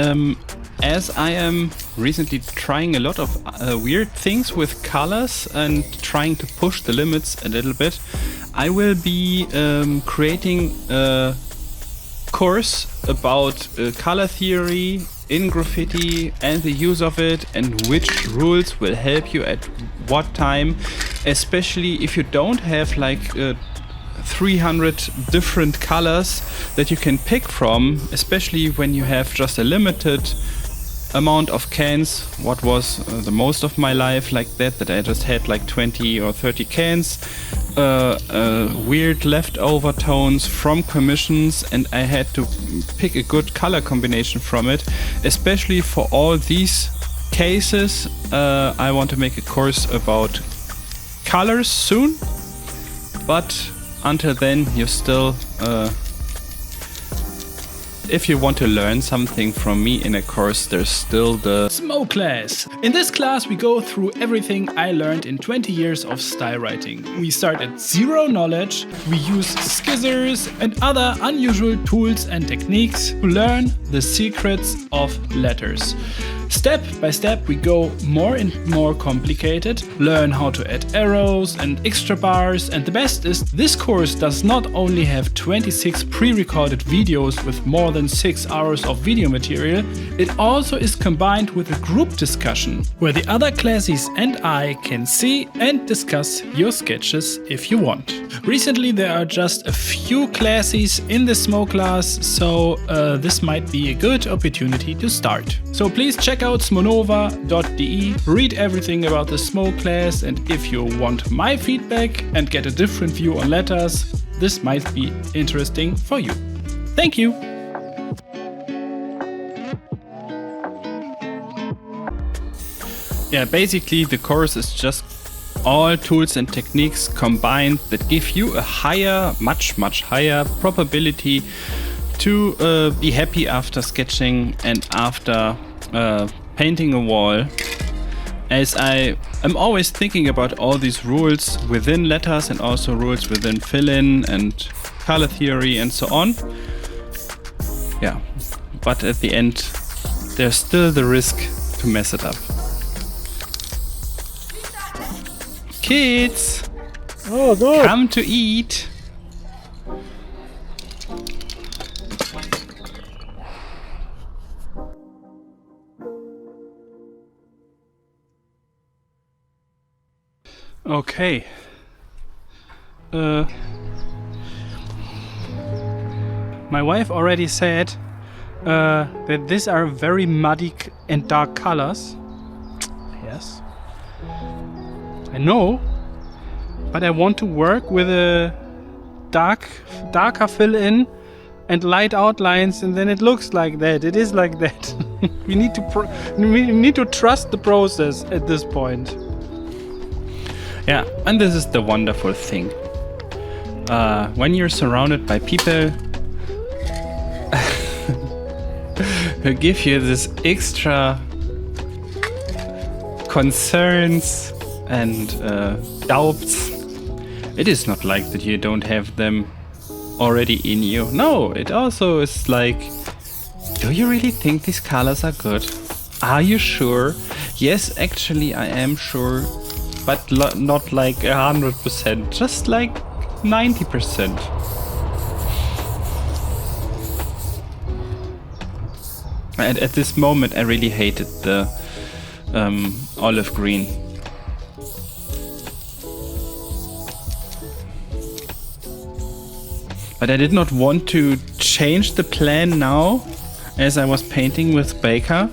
as I am recently trying a lot of weird things with colors and trying to push the limits a little bit, I will be creating a course about color theory in graffiti and the use of it, and which rules will help you at what time, especially if you don't have like 300 different colors that you can pick from, especially when you have just a limited amount of cans. What was the most of my life like that I just had like 20 or 30 cans, weird leftover tones from commissions, and I had to pick a good color combination from it. Especially for all these cases, I want to make a course about colors soon, but until then, you still, if you want to learn something from me in a course, there's still the Smoe class. In this class we go through everything I learned in 20 years of style writing. We start at zero knowledge, we use scissors and other unusual tools and techniques to learn the secrets of letters. Step by step we go more and more complicated, learn how to add arrows and extra bars, and the best is this course does not only have 26 pre-recorded videos with more than 6 hours of video material, it also is combined with a group discussion where the other classes and I can see and discuss your sketches if you want. Recently there are just a few classes in the Smoe class, so this might be a good opportunity to start. So please check out smonova.de, read everything about the Smoe class, and if you want my feedback and get a different view on letters, this might be interesting for you. Thank you! Yeah, basically the course is just all tools and techniques combined that give you a higher, much higher probability to be happy after sketching and after painting a wall. As I am always thinking about all these rules within letters and also rules within fill-in and color theory and so on. Yeah, but at the end there's still the risk to mess it up. Kids! Oh, good. Come to eat! Okay. My wife already said that these are very muddy and dark colors. Yes. I know, but I want to work with a darker fill-in and light outlines, and then it looks like that. It is like that. we need to trust the process at this point. Yeah, and this is the wonderful thing. When you're surrounded by people who give you this extra concerns and doubts, it is not like that you don't have them already in you. No, it also is like, do you really think these colors are good? Are you sure? Yes, actually I am sure, but not like 100%, just like 90%. And at this moment I really hated the olive green. But I did not want to change the plan now, as I was painting with Baker,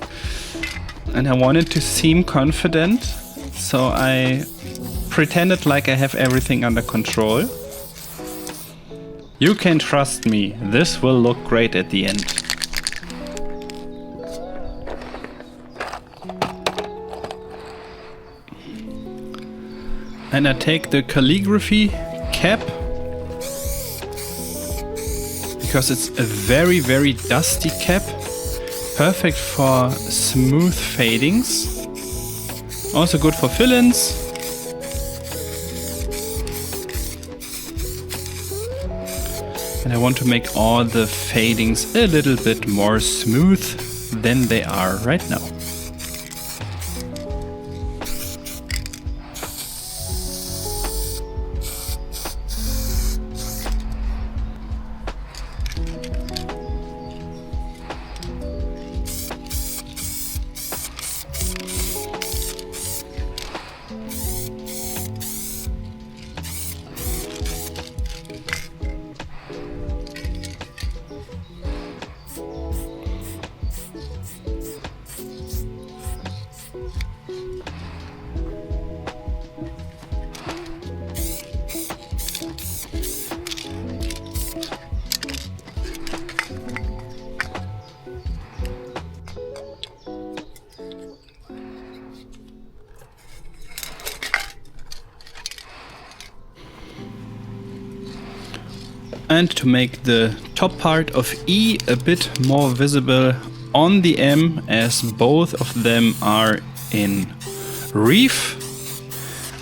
and I wanted to seem confident, so I pretended like I have everything under control. You can trust me, this will look great at the end. And I take the calligraphy cap, because it's a very dusty cap, perfect for smooth fadings, also good for fill-ins. And I want to make all the fadings a little bit more smooth than they are right now. And to make the top part of E a bit more visible on the M, as both of them are in Reef,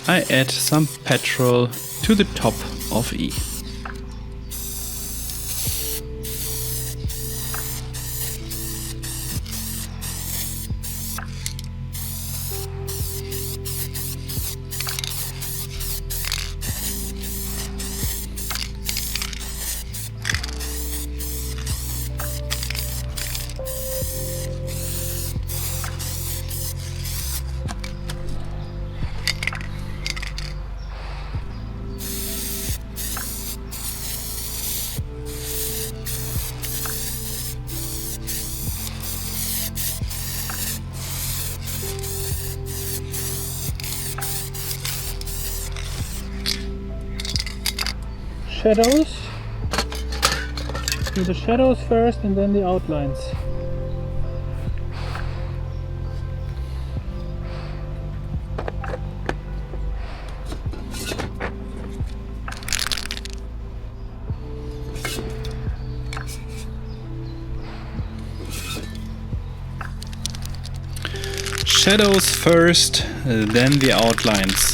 I add some Petrol to the top of E. shadows. Do the shadows first and then the outlines. Shadows first, then the outlines.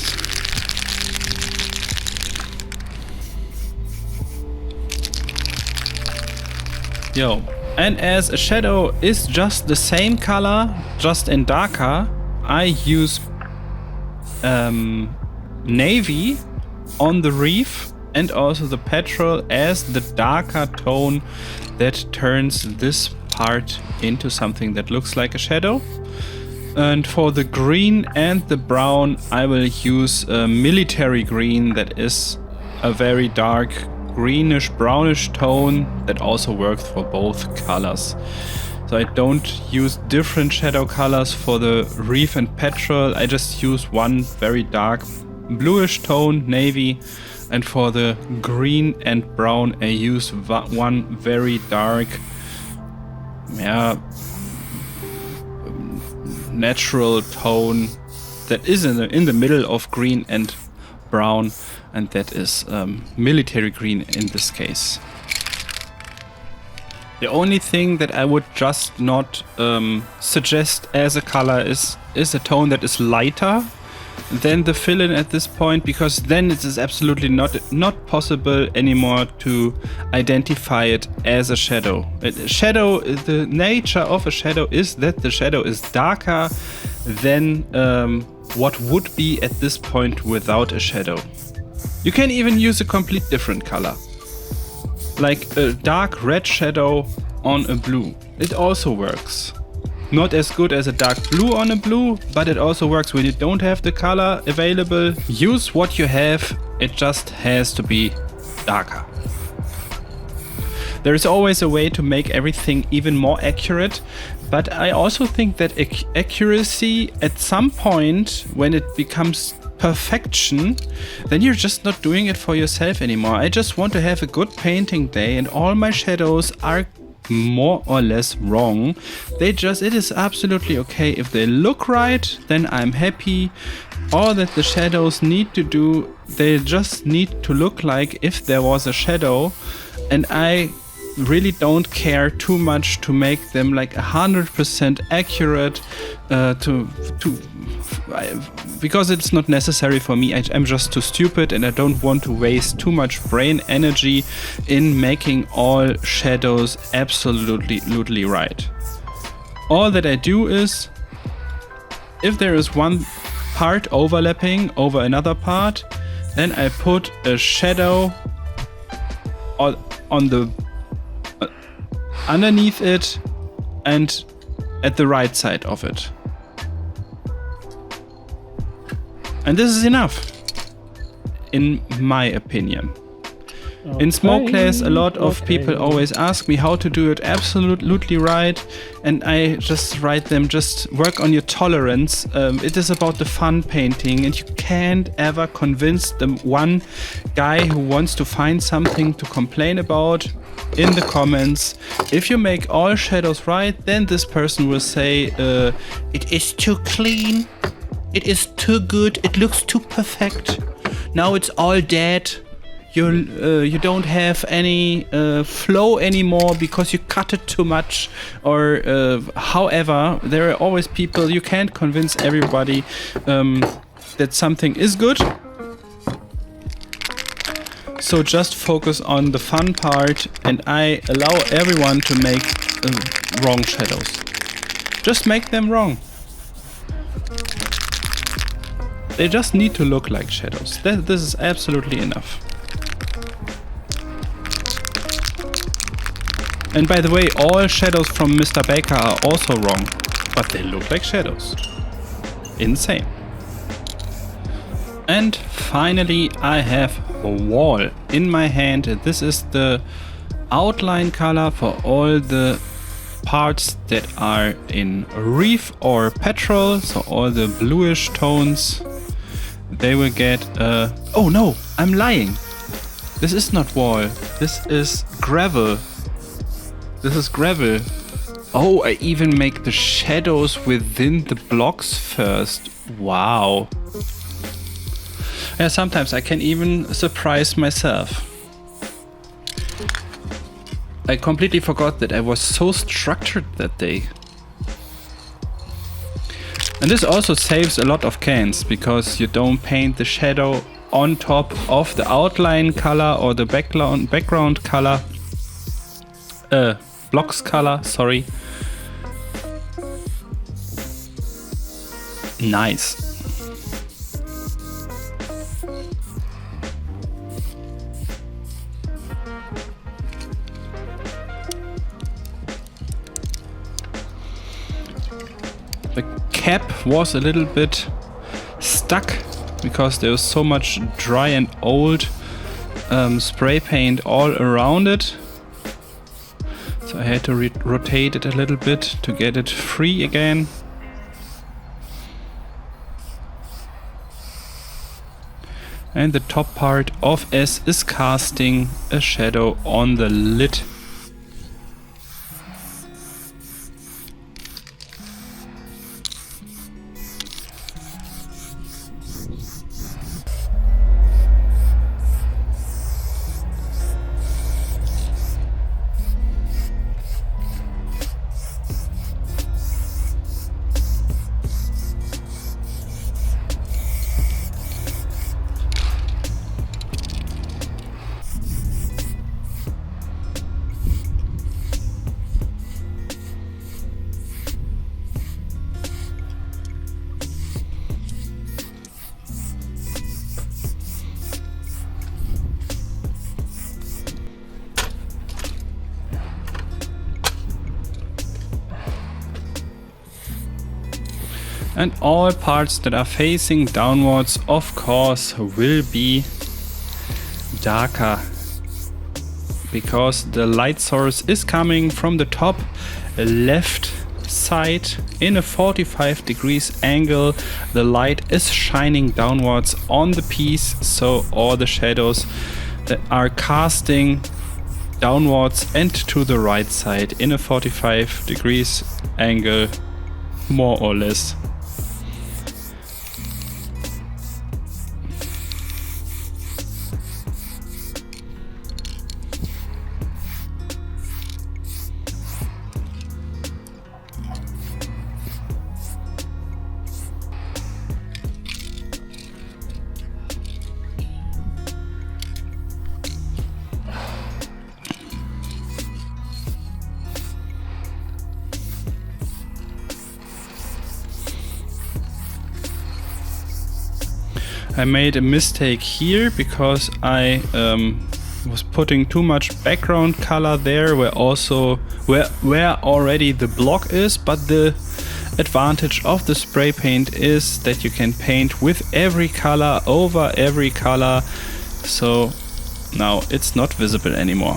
Yo, and as a shadow is just the same color, just in darker, I use navy on the Reef and also the Petrol as the darker tone that turns this part into something that looks like a shadow. And for the green and the brown, I will use a military green that is a very dark greenish brownish tone that also works for both colors. So I don't use different shadow colors for the Reef and Petrol. I just use one very dark bluish tone, navy, and for the green and brown I use one very dark, natural tone that is in the middle of green and brown, and that is military green in this case. The only thing that I would just not suggest as a color is a tone that is lighter than the fill-in at this point, because then it is absolutely not possible anymore to identify it as a shadow. The nature of a shadow is that the shadow is darker than what would be at this point without a shadow. You can even use a complete different color, like a dark red shadow on a blue. It also works. Not as good as a dark blue on a blue, but it also works when you don't have the color available. Use what you have, it just has to be darker. There is always a way to make everything even more accurate, but I also think that accuracy at some point, when it becomes perfection, then you're just not doing it for yourself anymore. I just want to have a good painting day and all my shadows are more or less wrong. It is absolutely okay if they look right, then I'm happy. All that the shadows need to do, they just need to look like if there was a shadow, and I really don't care too much to make them like 100% accurate because it's not necessary for me. I'm just too stupid and I don't want to waste too much brain energy in making all shadows absolutely right. All that I do is, if there is one part overlapping over another part, then I put a shadow on the underneath it and at the right side of it. And this is enough, in my opinion. Okay. In Smoe class, a lot of people always ask me how to do it absolutely right, and I just write them, just work on your tolerance. It is about the fun painting, and you can't ever convince the one guy who wants to find something to complain about in the comments. If you make all shadows right, then this person will say, it is too clean, it is too good, it looks too perfect, now it's all dead. You don't have any flow anymore because you cut it too much, or however, there are always people, you can't convince everybody that something is good. So just focus on the fun part, and I allow everyone to make wrong shadows. Just make them wrong. They just need to look like shadows. This is absolutely enough. And by the way, all shadows from Mr. Baker are also wrong, but they look like shadows. Insane. And finally, I have a wall in my hand. This is the outline color for all the parts that are in Reef or Petrol, so all the bluish tones. They will get oh no, I'm lying. This is not wall. This is gravel. This is gravel. Oh, I even make the shadows within the blocks first. Wow. Yeah, sometimes I can even surprise myself. I completely forgot that I was so structured that day. And this also saves a lot of cans, because you don't paint the shadow on top of the outline color or the background color. Blocks color, sorry. Nice. The cap was a little bit stuck because there was so much dry and old spray paint all around it. So I had to rotate it a little bit to get it free again. And the top part of S is casting a shadow on the lid. And all parts that are facing downwards, of course, will be darker, because the light source is coming from the top left side in a 45 degrees angle. The light is shining downwards on the piece, so all the shadows that are casting downwards and to the right side in a 45 degrees angle, more or less. I made a mistake here because I was putting too much background color there where already the block is, but the advantage of the spray paint is that you can paint with every color over every color, so now it's not visible anymore.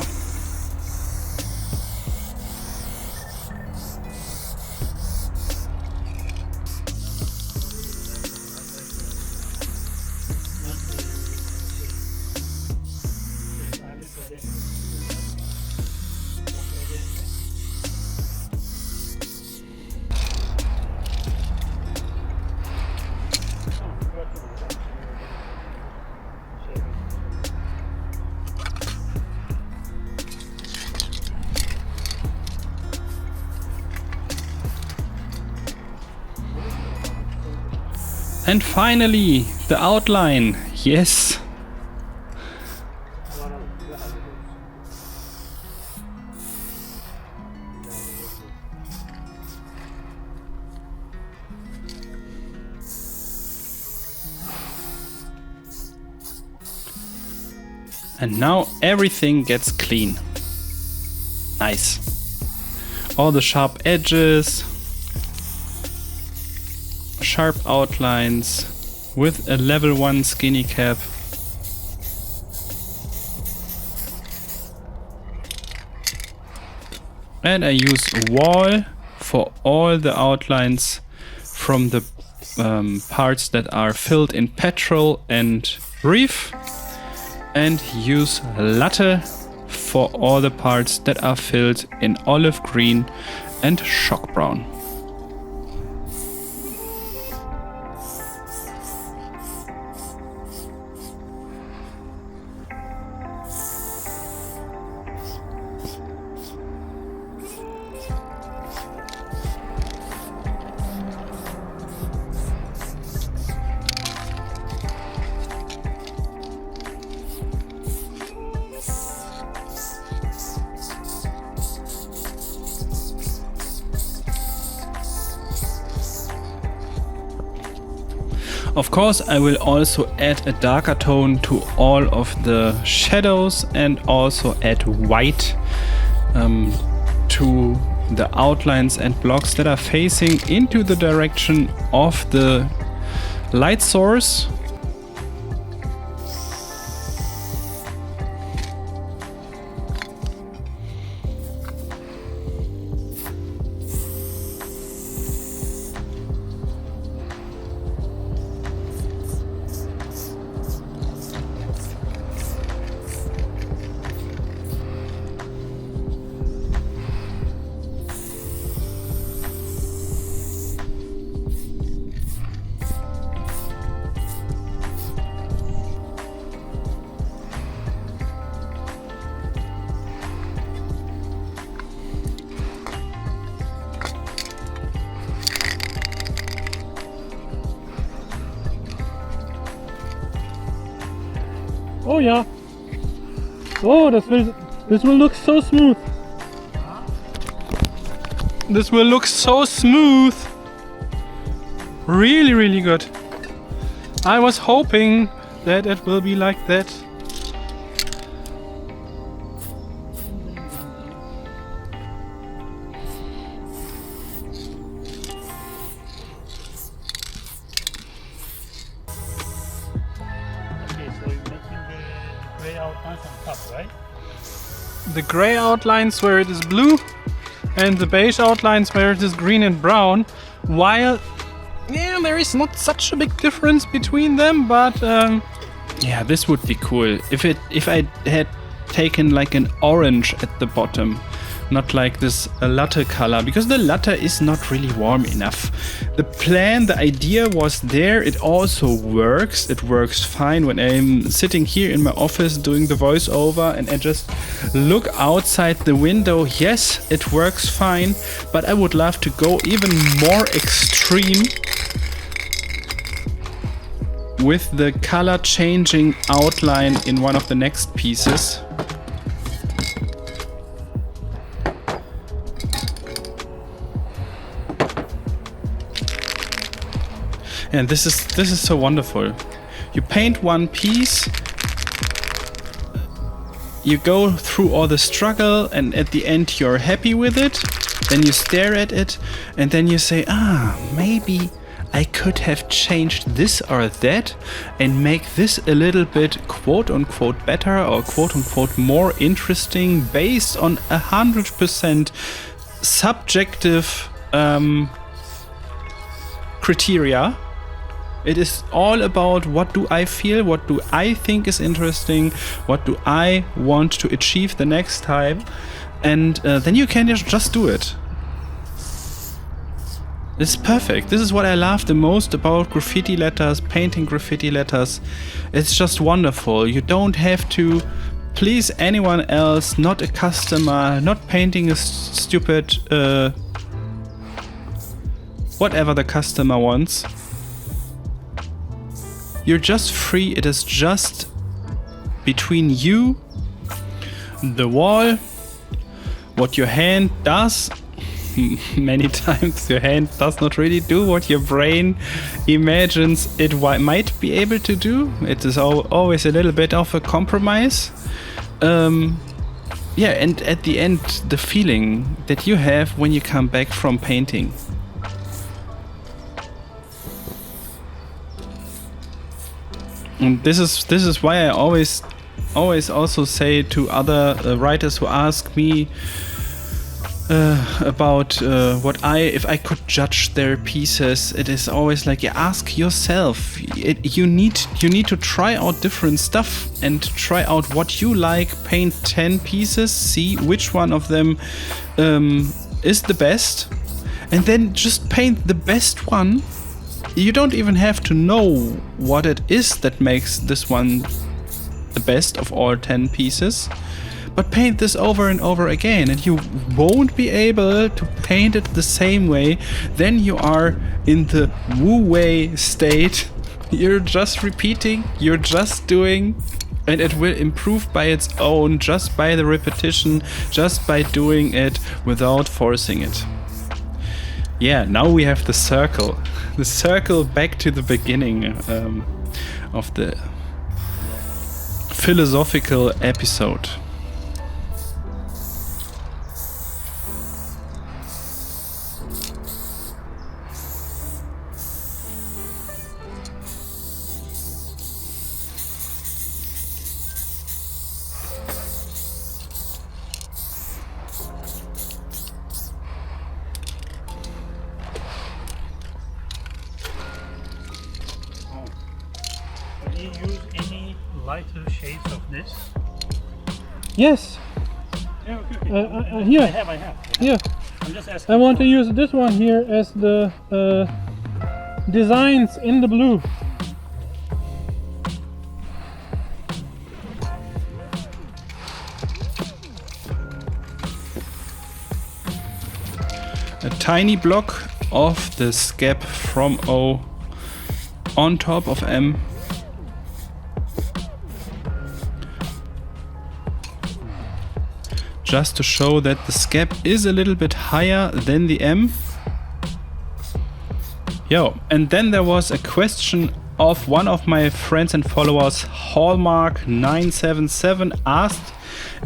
And finally, the outline. Yes. And now everything gets clean. Nice. All the sharp edges, sharp outlines with a level 1 skinny cap. And I use wall for all the outlines from the parts that are filled in Petrol and Reef. and use latte for all the parts that are filled in olive green and shock brown. Of course, I will also add a darker tone to all of the shadows and also add white to the outlines and blocks that are facing into the direction of the light source. Oh yeah. Oh, this will look so smooth. This will look so smooth. Really, really good. I was hoping that it will be like that. The gray outlines where it is blue and the beige outlines where it is green and brown, while yeah, there is not such a big difference between them, but Yeah, this would be cool if I had taken like an orange at the bottom, not like this latte color, because the latte is not really warm enough. The plan, the idea was there. It also works. It works fine when I'm sitting here in my office doing the voiceover and I just look outside the window. Yes, it works fine, but I would love to go even more extreme with the color changing outline in one of the next pieces. And this is so wonderful. You paint one piece, you go through all the struggle, and at the end you're happy with it. Then you stare at it, and then you say, maybe I could have changed this or that and make this a little bit quote-unquote better or quote-unquote more interesting based on 100% subjective criteria. It is all about what do I feel, what do I think is interesting, what do I want to achieve the next time, and then you can just do it. It's perfect. This is what I love the most about graffiti letters, painting graffiti letters. It's just wonderful. You don't have to please anyone else, not a customer, not painting a stupid whatever the customer wants. You're just free. It is just between you, the wall, what your hand does. Many times your hand does not really do what your brain imagines it might be able to do. It is always a little bit of a compromise. Yeah, and at the end, the feeling that you have when you come back from painting. And this is why I always also say to other writers who ask me, about if I could judge their pieces, it is always like you ask yourself. You need to try out different stuff and try out what you like. Paint 10 pieces, see which one of them is the best, and then just paint the best one. You don't even have to know what it is that makes this one the best of all 10 pieces. But paint this over and over again, and you won't be able to paint it the same way. Then you are in the Wu Wei state. You're just repeating, you're just doing, and it will improve by its own, just by the repetition, just by doing it without forcing it. Yeah, now we have the circle. The circle back to the beginning of the philosophical episode. Do you use any lighter shades of this? Yes. Yeah, okay. Here. I have. Here. I'm just asking. I want to use this one here as the designs in the blue. A tiny block of the scab from O on top of M. Just to show that the scab is a little bit higher than the M. Yo, and then there was a question of one of my friends and followers, Hallmark977, asked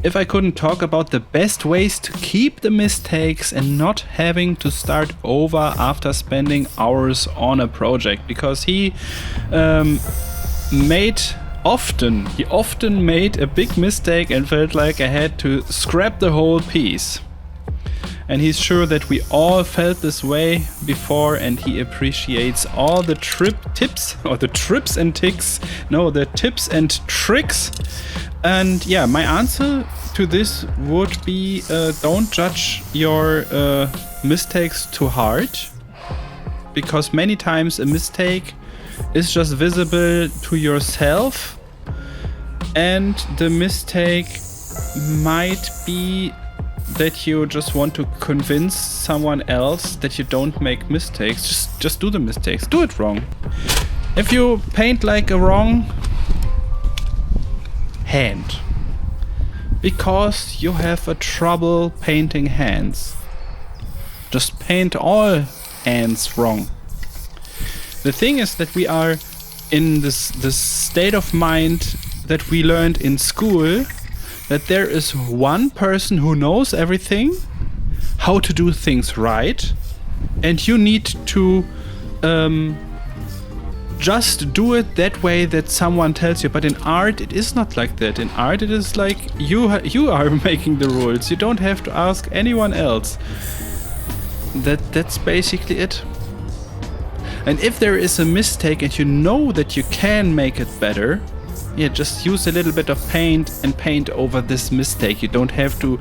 if I couldn't talk about the best ways to keep the mistakes and not having to start over after spending hours on a project, because he often made a big mistake and felt like I had to scrap the whole piece. And he's sure that we all felt this way before, and he appreciates all the tips and tricks. And yeah, my answer to this would be don't judge your mistakes too hard, because many times a mistake is just visible to yourself, and the mistake might be that you just want to convince someone else that you don't make mistakes. Just do the mistakes. Do it wrong. If you paint like a wrong hand because you have a trouble painting hands, just paint all hands wrong. The thing is that we are in this state of mind that we learned in school, that there is one person who knows everything, how to do things right, and you need to just do it that way that someone tells you. But in art, it is not like that. In art, it is like you are making the rules. You don't have to ask anyone else. That's basically it. And if there is a mistake and you know that you can make it better, yeah, just use a little bit of paint and paint over this mistake. You don't have to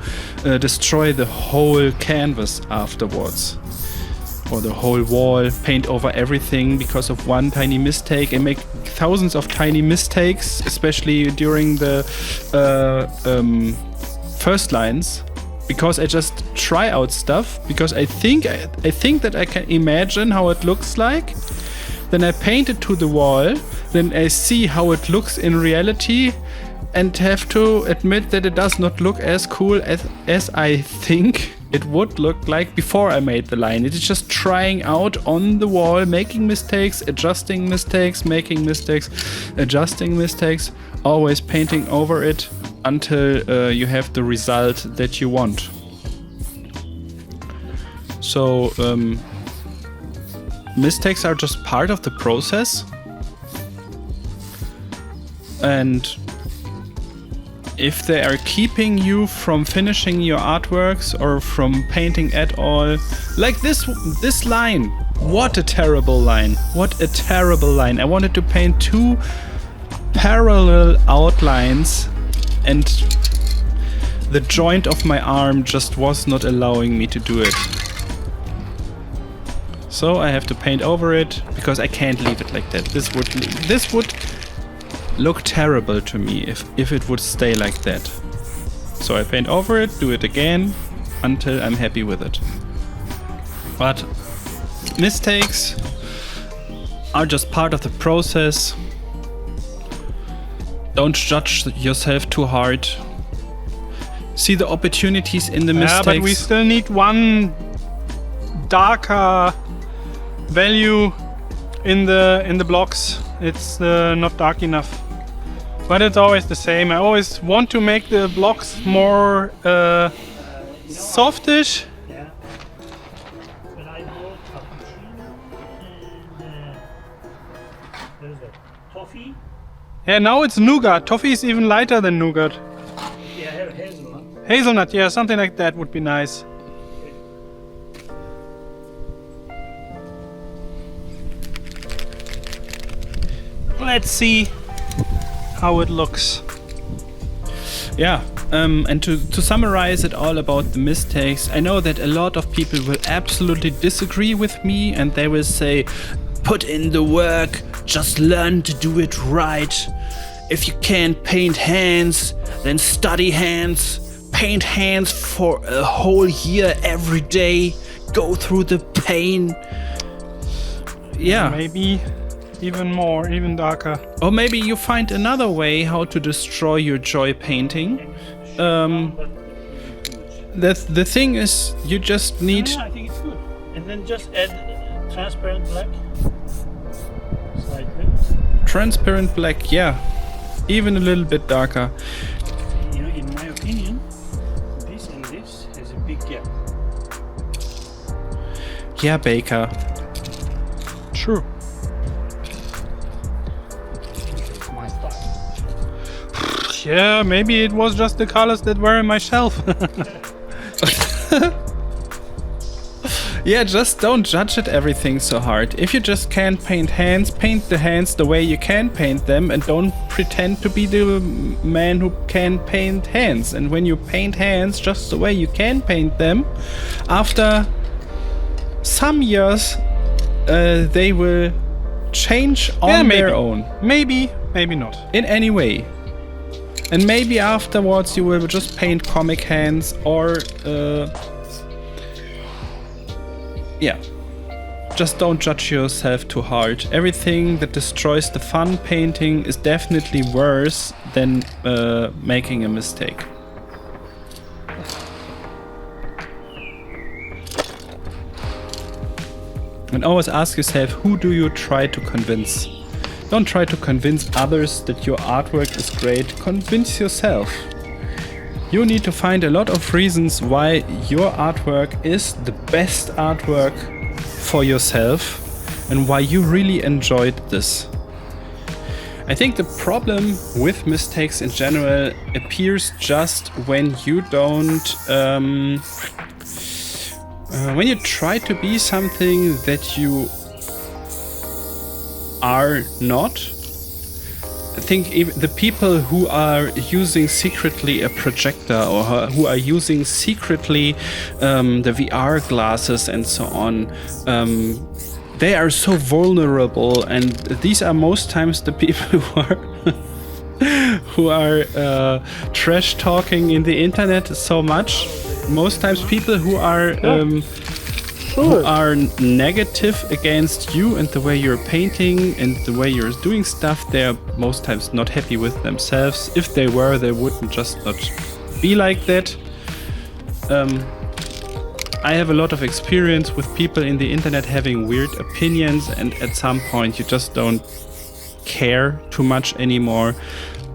destroy the whole canvas afterwards, or the whole wall, paint over everything because of one tiny mistake, and make thousands of tiny mistakes, especially during the first lines. Because I just try out stuff, because I think that I can imagine how it looks like. Then I paint it to the wall, then I see how it looks in reality, and have to admit that it does not look as cool as I think it would look like before I made the line. It is just trying out on the wall, making mistakes, adjusting mistakes, making mistakes, adjusting mistakes, always painting over it until you have the result that you want. So mistakes are just part of the process, and if they are keeping you from finishing your artworks or from painting at all. Like this line. What a terrible line. What a terrible line. I wanted to paint 2 parallel outlines and the joint of my arm just was not allowing me to do it. So I have to paint over it because I can't leave it like that. This would look terrible to me if it would stay like that. So I paint over it, do it again until I'm happy with it. But mistakes are just part of the process. Don't judge yourself too hard. See the opportunities in the mistakes. Yeah, but we still need one darker value in the blocks. It's not dark enough. But it's always the same. I always want to make the blocks more softish. Yeah. When I bought cappuccino and there's a toffee. Yeah, now it's nougat. Toffee is even lighter than nougat. Yeah, hazelnut. Hazelnut, yeah, something like that would be nice. Let's see how it looks. Yeah, and to summarize it all about the mistakes, I know that a lot of people will absolutely disagree with me and they will say, put in the work, just learn to do it right. If you can't paint hands, then study hands. Paint hands for a whole year every day. Go through the pain. Yeah. Maybe even more, even darker. Or maybe you find another way how to destroy your joy painting. The thing is, you just need... Yeah, I think it's good. And then just add transparent black. Slightly. Transparent black, yeah. Even a little bit darker. You know, in my opinion, this and this has a big gap. Yeah, Baker. True. It's my style. Yeah, maybe it was just the colors that were in my shelf. Yeah, just don't judge it everything so hard. If you just can't paint the hands the way you can paint them and don't pretend to be the man who can paint hands. And when you paint hands just the way you can paint them, after some years they will change on their own. Maybe not. In any way. And maybe afterwards you will just paint comic hands or yeah. Just don't judge yourself too hard. Everything that destroys the fun painting is definitely worse than making a mistake. And always ask yourself, who do you try to convince? Don't try to convince others that your artwork is great. Convince yourself. You need to find a lot of reasons why your artwork is the best artwork for yourself and why you really enjoyed this. I think the problem with mistakes in general appears just when you don't when you try to be something that you are not. I think even the people who are using secretly a projector or who are using secretly the VR glasses and so on, they are so vulnerable, and these are most times the people who are trash talking in the internet so much. Most times people who are negative against you and the way you're painting and the way you're doing stuff, they're most times not happy with themselves. If they were, they wouldn't just not be like that. I have a lot of experience with people in the internet having weird opinions, and at some point you just don't care too much anymore.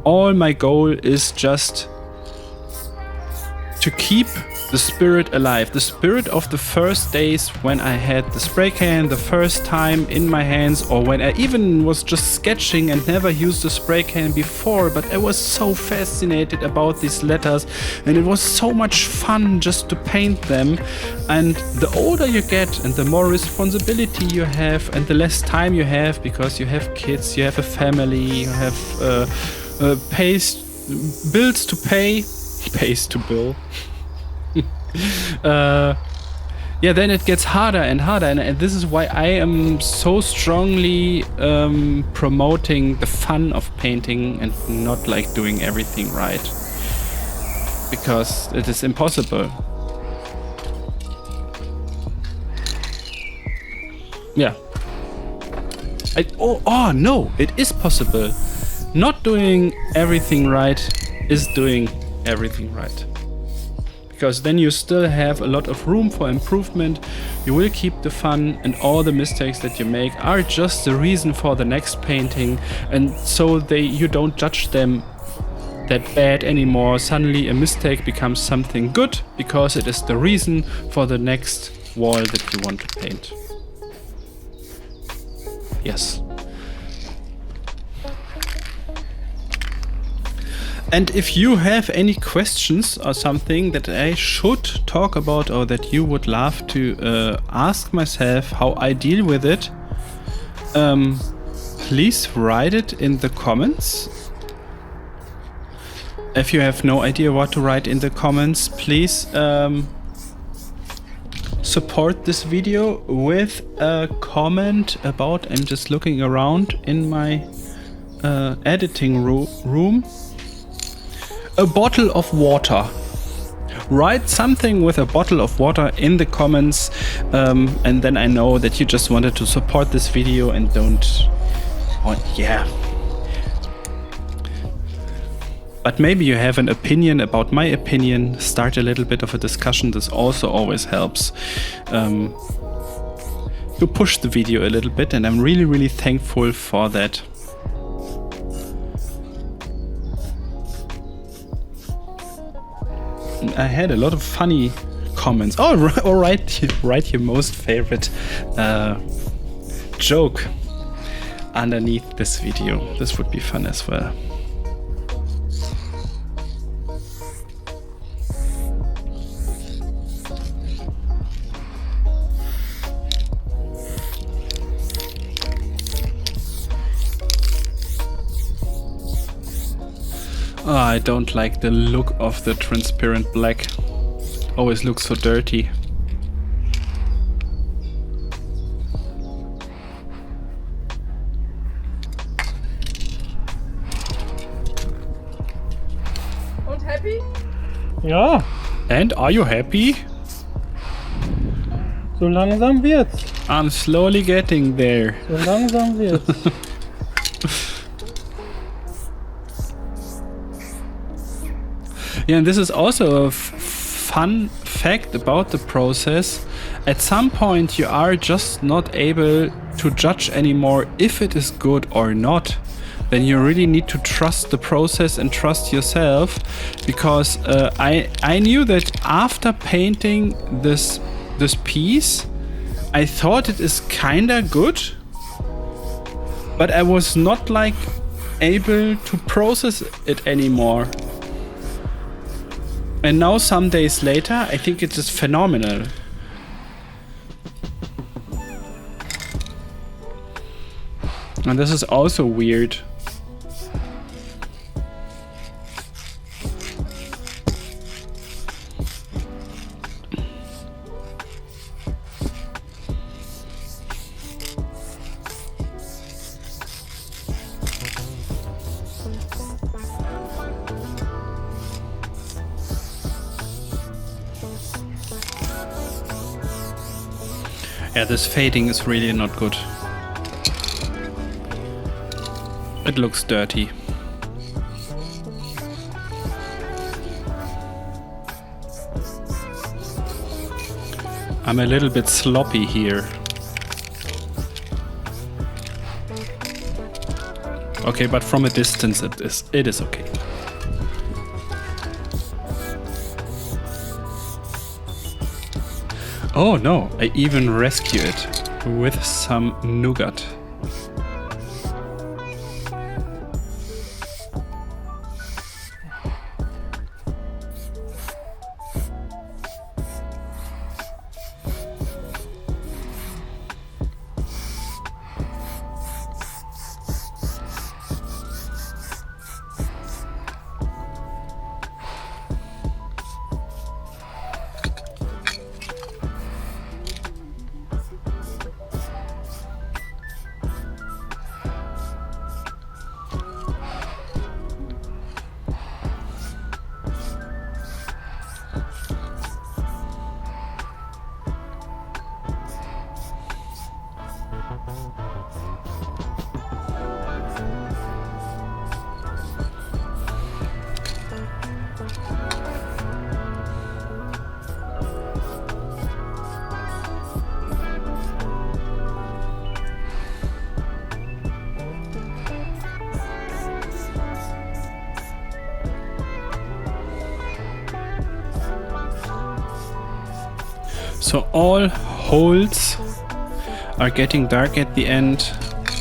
All my goal is just to keep the spirit alive. The spirit of the first days when I had the spray can the first time in my hands, or when I even was just sketching and never used a spray can before, but I was so fascinated about these letters and it was so much fun just to paint them. And the older you get and the more responsibility you have and the less time you have, because you have kids, you have a family, you have bills to pay, pays to bill. Yeah, then it gets harder and harder, and this is why I am so strongly promoting the fun of painting and not like doing everything right, because it is impossible. Yeah. Oh no, it is possible. Not doing everything right is doing everything right. Because then you still have a lot of room for improvement. You will keep the fun, and all the mistakes that you make are just the reason for the next painting, and so you don't judge them that bad anymore. Suddenly a mistake becomes something good because it is the reason for the next wall that you want to paint. Yes. And if you have any questions or something that I should talk about, or that you would love to ask myself how I deal with it, please write it in the comments. If you have no idea what to write in the comments, please support this video with a comment about, I'm just looking around in my editing room, a bottle of water. Write something with a bottle of water in the comments, and then I know that you just wanted to support this video and don't... yeah. But maybe you have an opinion about my opinion. Start a little bit of a discussion. This also always helps to push the video a little bit, and I'm really, really thankful for that. I had a lot of funny comments. Oh, all right, write your most favorite joke underneath this video. This would be fun as well. Oh, I don't like the look of the transparent black. Always looks so dirty. Und happy? Ja, And are you happy? so langsam wird's. I'm slowly getting there. So langsam wird's. Yeah, and this is also a fun fact about the process. At some point you are just not able to judge anymore if it is good or not. Then you really need to trust the process and trust yourself, because I knew that after painting this piece, I thought it is kinda good, but I was not like able to process it anymore. And now, some days later, I think it is phenomenal. And this is also weird. Yeah, this fading is really not good. It looks dirty. I'm a little bit sloppy here. Okay, but from a distance it is okay. Oh no, I even rescue it with some nougat. So all holes are getting dark at the end.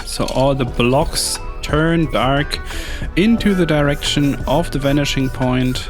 So all the blocks turn dark into the direction of the vanishing point.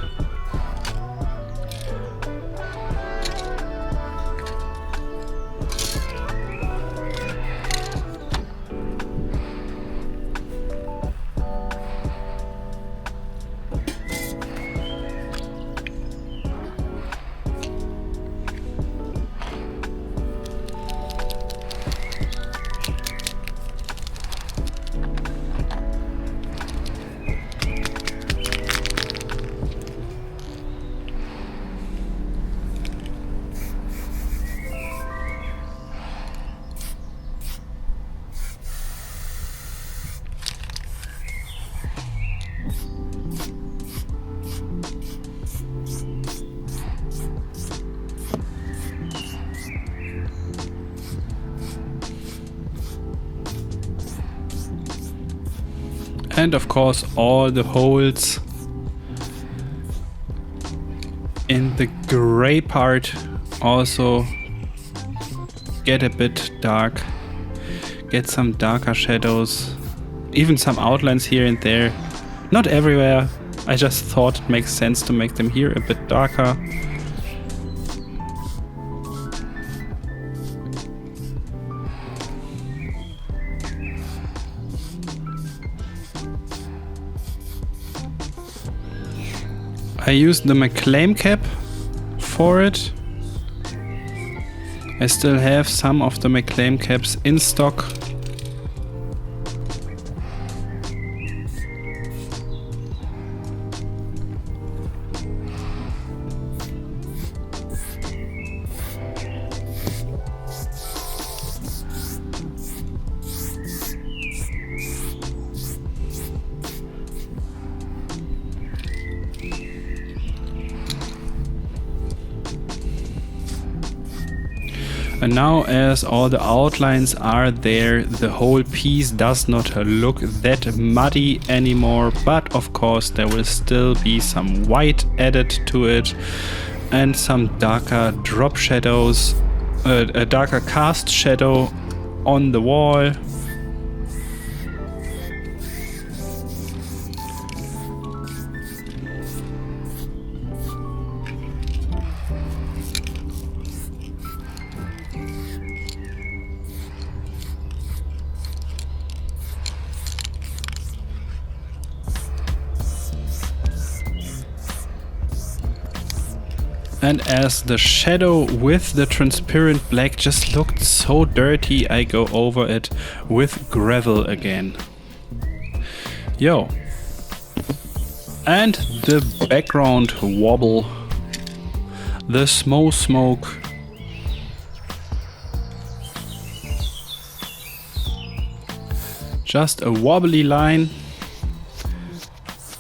And of course all the holes in the gray part also get a bit dark, get some darker shadows, even some outlines here and there. Not everywhere, I just thought it makes sense to make them here a bit darker. I used the McClaim cap for it. I still have some of the McClaim caps in stock. And now as all the outlines are there, the whole piece does not look that muddy anymore, but of course there will still be some white added to it and some darker drop shadows, a darker cast shadow on the wall. And as the shadow with the transparent black just looked so dirty, I go over it with gravel again. Yo. And the background wobble. The Smoe smoke. Just a wobbly line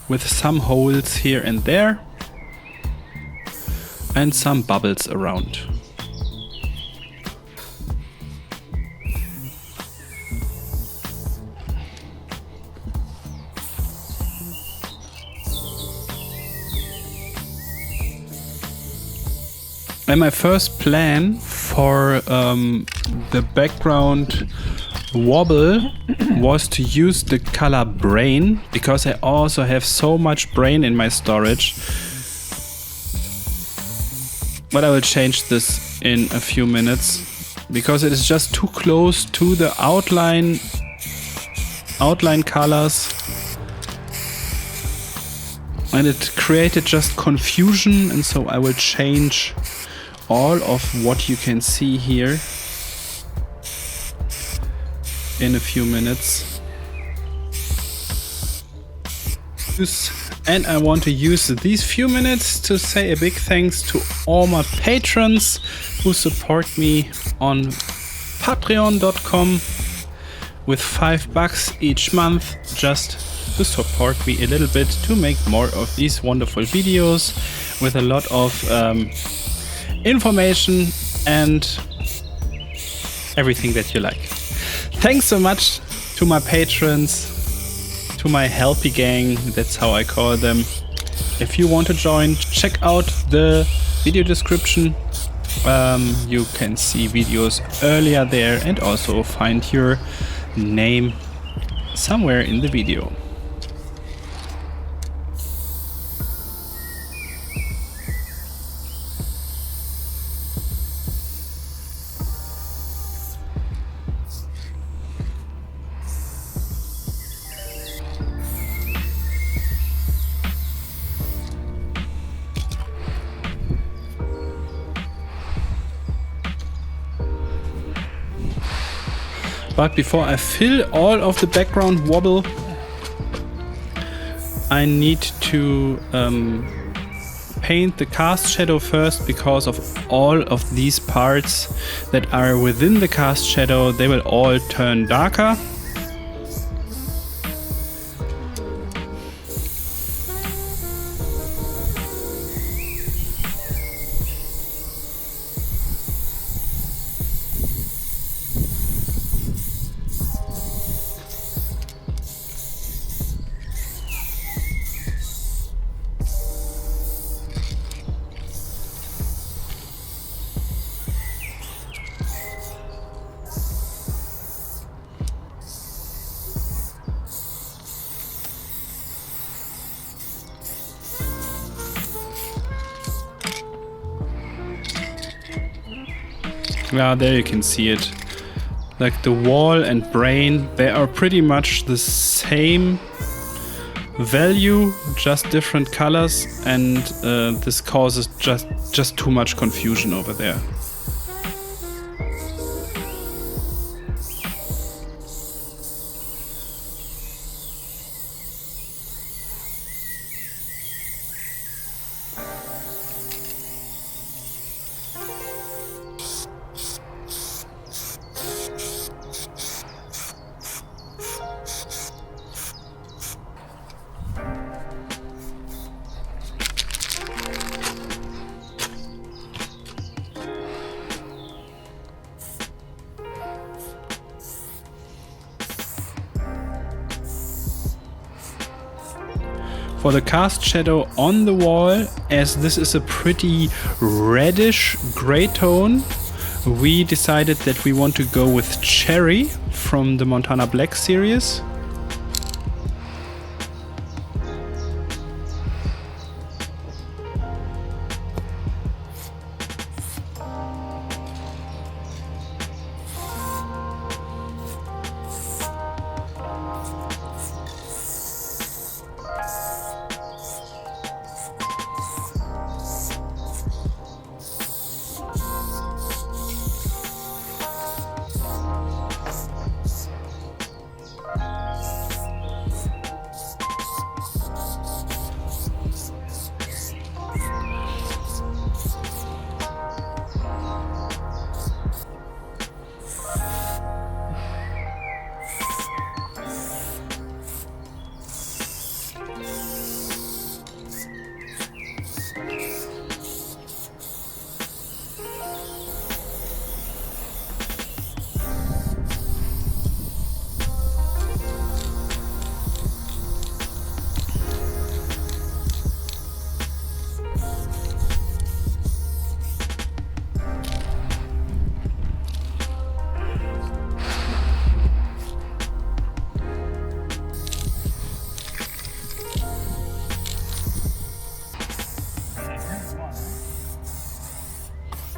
with some holes here and there. And some bubbles around. And my first plan for the background wobble was to use the color brain, because I also have so much brain in my storage. But I will change this in a few minutes because it is just too close to the outline colors, and it created just confusion, and so I will change all of what you can see here in a few minutes. And I want to use these few minutes to say a big thanks to all my patrons who support me on patreon.com with $5 each month, just to support me a little bit to make more of these wonderful videos with a lot of information and everything that you like. Thanks so much to my patrons, to my helpy gang, that's how I call them. If you want to join, check out the video description. You can see videos earlier there and also find your name somewhere in the video. But before I fill all of the background wobble, I need to paint the cast shadow first, because of all of these parts that are within the cast shadow, they will all turn darker. Yeah, there you can see it. Like the wall and brain, they are pretty much the same value, just different colors, and this causes just too much confusion over there. For the cast shadow on the wall, as this is a pretty reddish gray tone, we decided that we want to go with Cherry from the Montana Black series.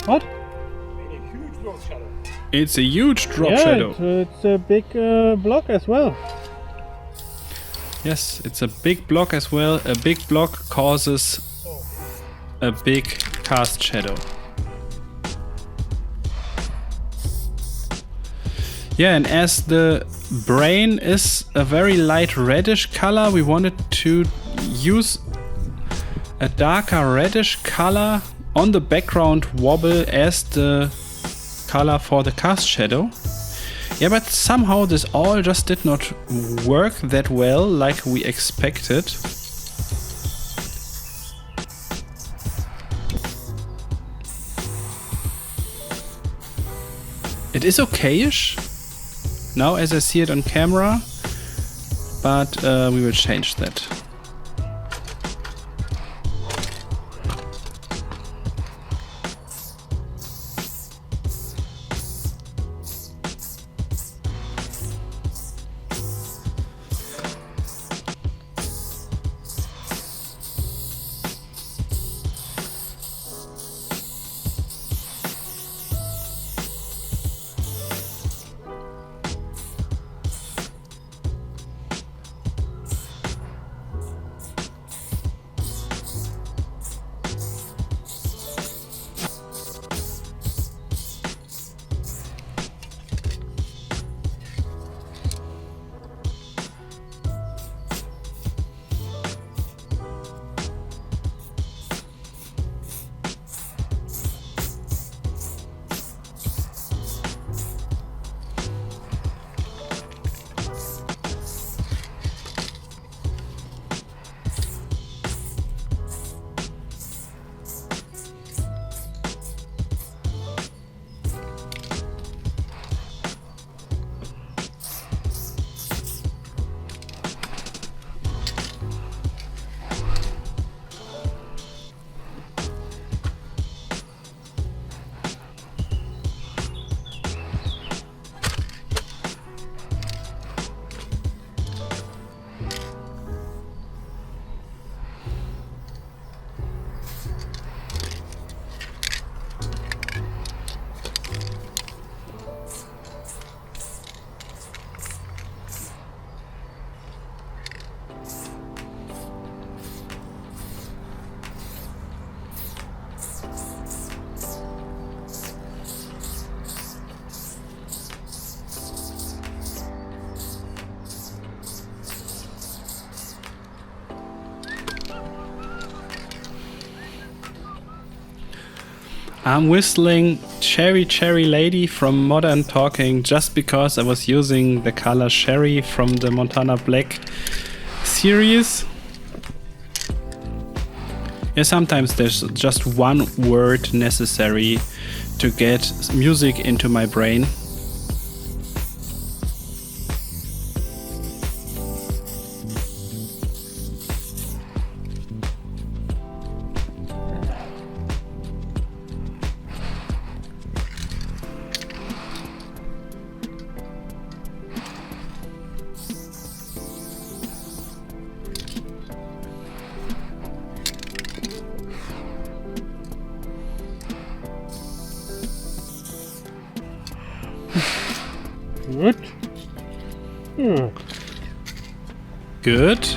What? It's a huge drop Yeah, shadow. it's a big block as well. Yes, it's a big block as well. A big block causes a big cast shadow. Yeah, and as the brain is a very light reddish color, we wanted to use a darker reddish color on the background wobble as the color for the cast shadow. Yeah, but somehow this all just did not work that well like we expected. It is okayish now as I see it on camera, but we will change that. I'm whistling Cherry Cherry Lady from Modern Talking just because I was using the color Sherry from the Montana Black series. Yeah, sometimes there's just one word necessary to get music into my brain. Good. Good?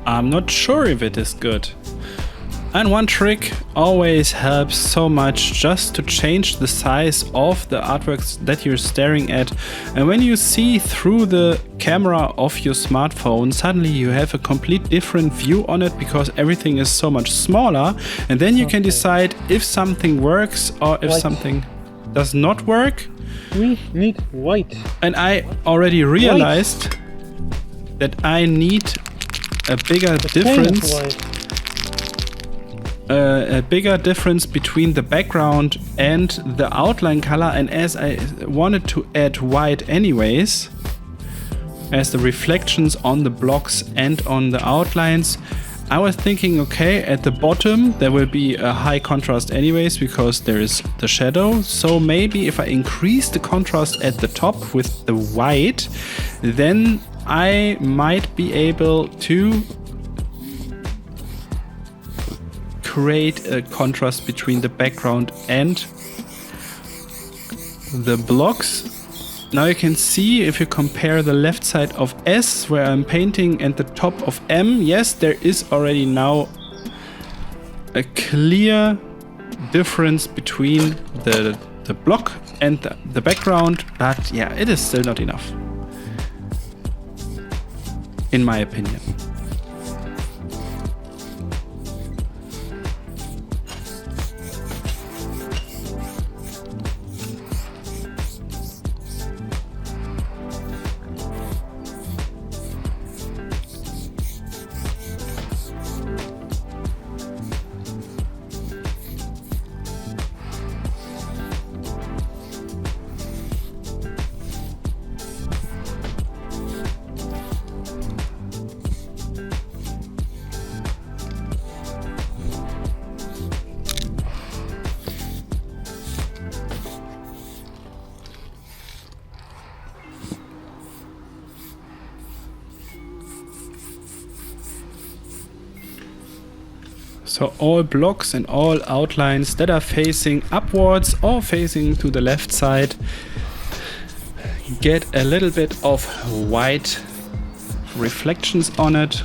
I'm not sure if it is good. And one trick always helps so much, just to change the size of the artworks that you're staring at. And when you see through the camera of your smartphone, suddenly you have a complete different view on it because everything is so much smaller. And then you can decide if something works or if something does not work. We need white. And I already realized that I need a bigger difference. A bigger difference between the background and the outline color, and as I wanted to add white anyways, as the reflections on the blocks and on the outlines, I was thinking, okay, at the bottom there will be a high contrast anyways because there is the shadow, so maybe if I increase the contrast at the top with the white, then I might be able to create a contrast between the background and the blocks. Now you can see if you compare the left side of S where I'm painting and the top of M, yes, there is already now a clear difference between the block and the background, but yeah, it is still not enough, in my opinion. So all blocks and all outlines that are facing upwards or facing to the left side get a little bit of white reflections on it.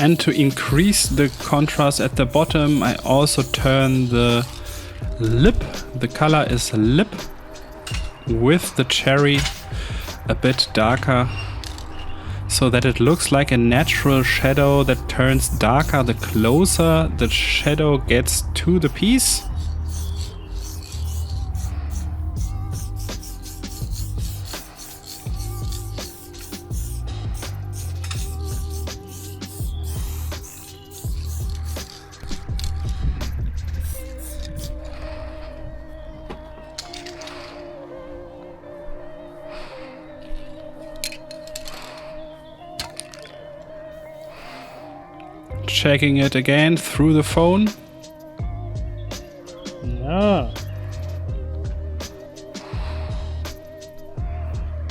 And to increase the contrast at the bottom, I also turn the lip, the color is lip, with the cherry a bit darker, so that it looks like a natural shadow that turns darker the closer the shadow gets to the piece. Checking it again through the phone. Ja.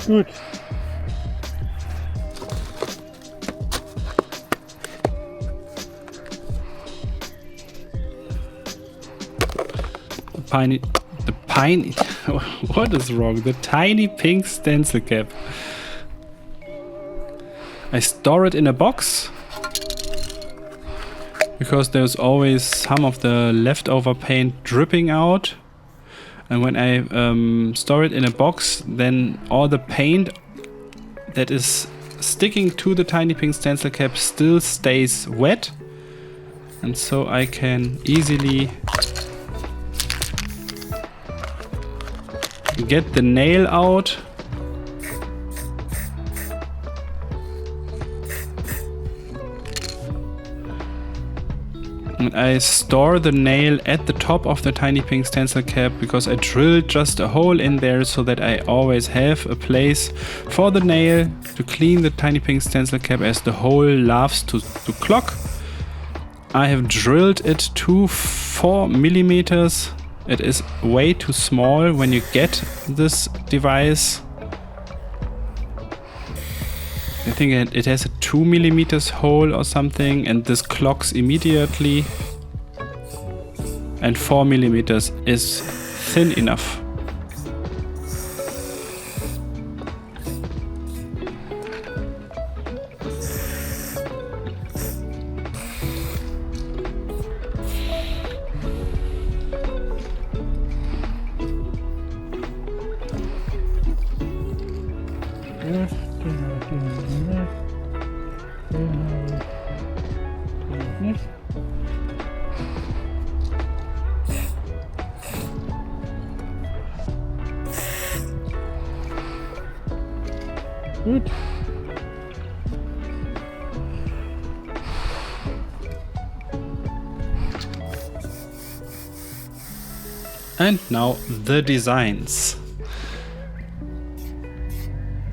Gut. What is wrong? The tiny pink stencil cap. I store it in a box, because there's always some of the leftover paint dripping out, and when I store it in a box, then all the paint that is sticking to the tiny pink stencil cap still stays wet, and so I can easily get the nail out. And I store the nail at the top of the tiny pink stencil cap because I drilled just a hole in there so that I always have a place for the nail to clean the tiny pink stencil cap, as the hole loves to clog. I have drilled it to 4 millimeters. It is way too small when you get this device. I think it has a 2 millimeters hole or something, and this clogs immediately. And 4 millimeters is thin enough. Good. And now the designs.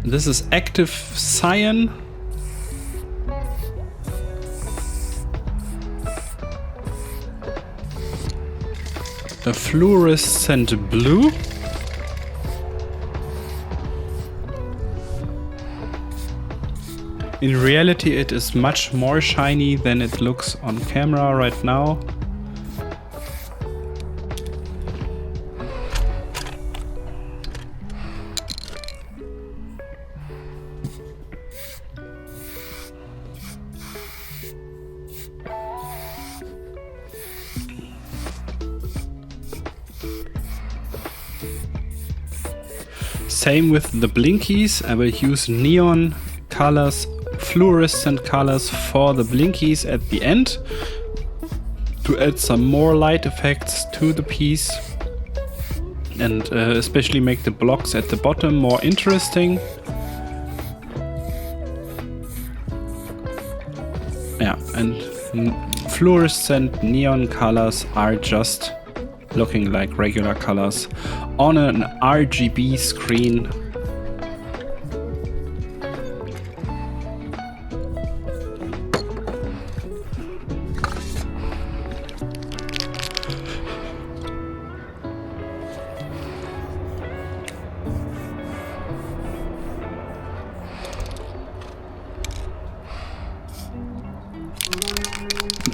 This is active cyan. A fluorescent blue. In reality, it is much more shiny than it looks on camera right now. Same with the blinkies. I will use neon colors, fluorescent colors for the blinkies at the end to add some more light effects to the piece and especially make the blocks at the bottom more interesting. Yeah, and fluorescent neon colors are just looking like regular colors on an RGB screen.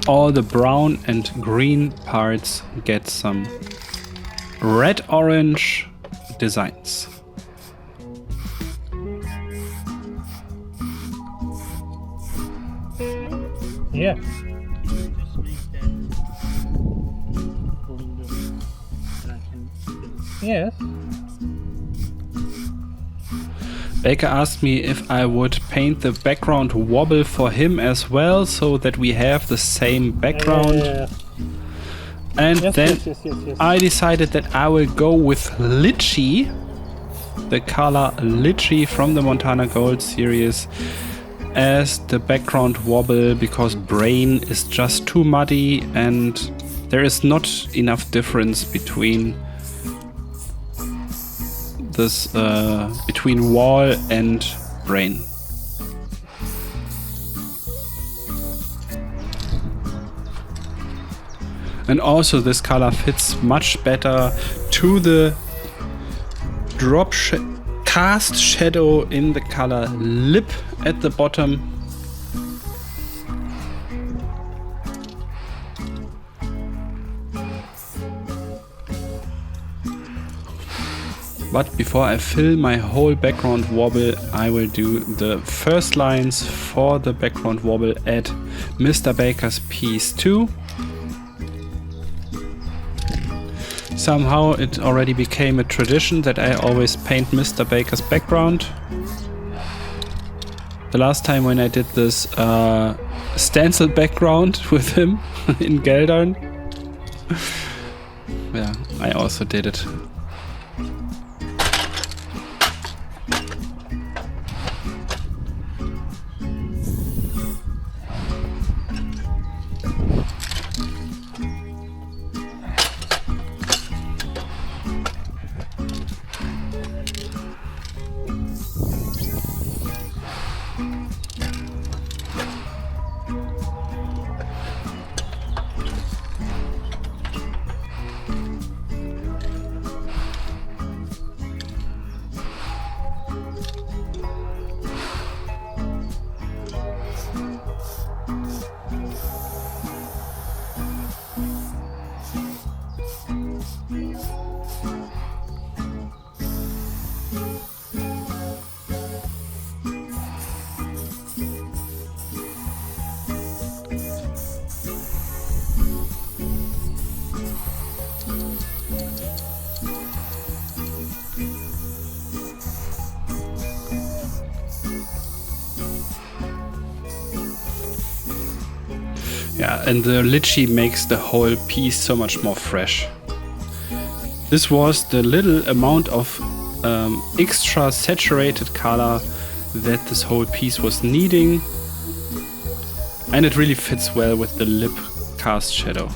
All the brown and green parts get some red-orange designs. Yeah. Yes. Baker asked me if I would paint the background wobble for him as well, so that we have the same background. And Yes, then yes. I decided that I will go with Litchi, the color Litchi from the Montana Gold series, as the background wobble, because Brain is just too muddy and there is not enough difference between this between Wall and Brain. And also this color fits much better to the drop cast shadow in the color Lip at the bottom. But before I fill my whole background wobble, I will do the first lines for the background wobble at Mr. Baker's piece 2. Somehow it already became a tradition that I always paint Mr. Baker's background. The last time when I did this stencil background with him in Geldern, yeah, I also did it. Yeah, and the Litchi makes the whole piece so much more fresh. This was the little amount of extra saturated color that this whole piece was needing. And it really fits well with the lip cast shadow.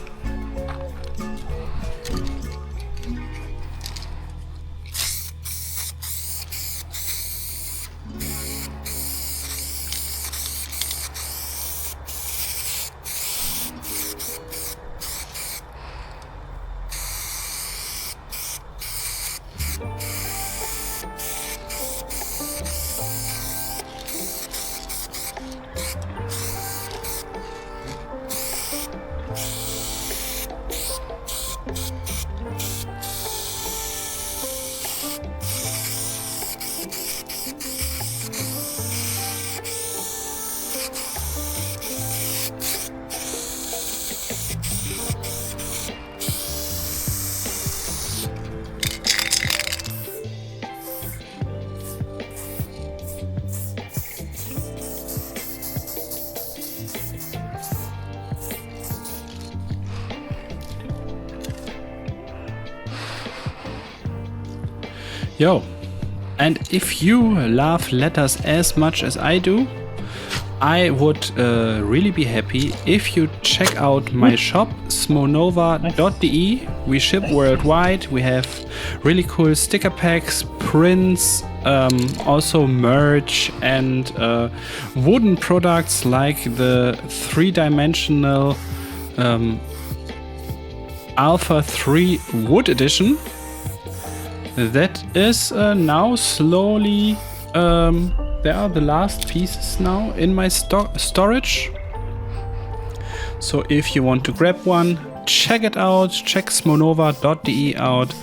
Yo, and if you love letters as much as I do, I would really be happy if you check out my shop, smonova.de. We ship worldwide. We have really cool sticker packs, prints, also merch, and wooden products like the 3-dimensional Alpha 3 Wood Edition. That is now slowly, there are the last pieces now in my storage. So if you want to grab one, check it out, check smonova.de out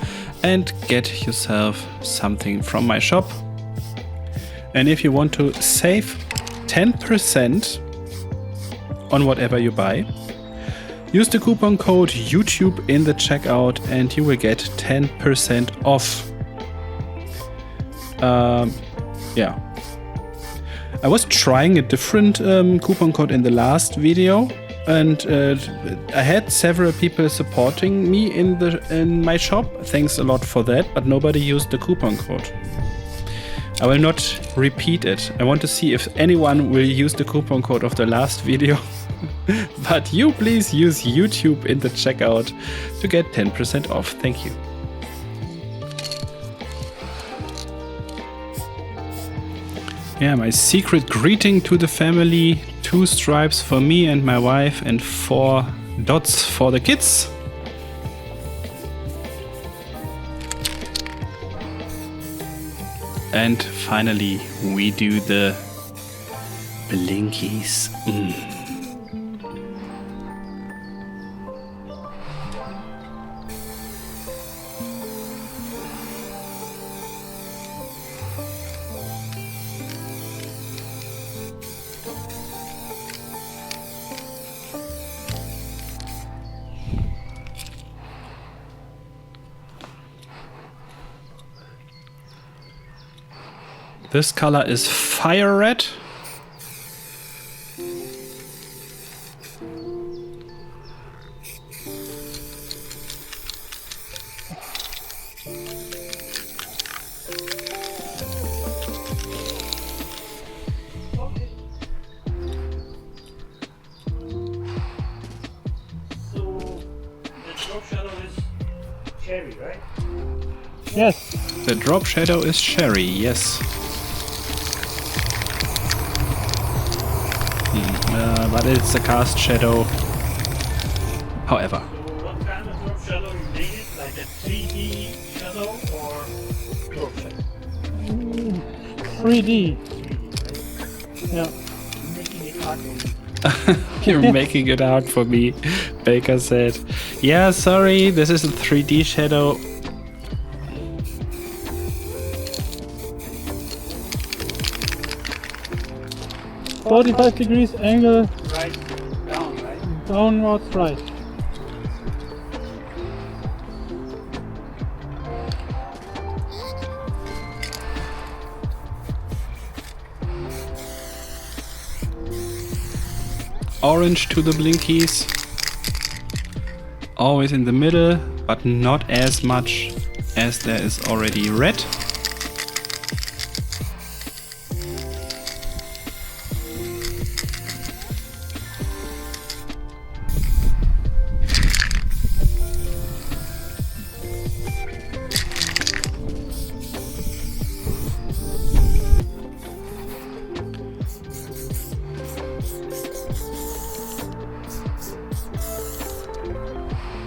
and get yourself something from my shop. And if you want to save 10% on whatever you buy, use the coupon code YouTube in the checkout and you will get 10% off. Yeah. I was trying a different coupon code in the last video, and I had several people supporting me in my shop. Thanks a lot for that, but nobody used the coupon code. I will not repeat it. I want to see if anyone will use the coupon code of the last video. But you please use YouTube in the checkout to get 10% off. Thank you. Yeah, my secret greeting to the family. 2 stripes for me and my wife and 4 dots for the kids. And finally, we do the blinkies. This color is fire red. Cherry, right? Yes. The drop shadow is cherry, yes. But it's a cast shadow. However. So what kind of drop shadow you made it? Like a 3D shadow or drop shadow? 3D. Yeah. Making it hard for me. You're making it hard for me, Baker said. Yeah, sorry, this is a 3D shadow. .45 degrees angle Right down, right? downwards right. Orange to the blinkies. Always in the middle, but not as much as there is already red.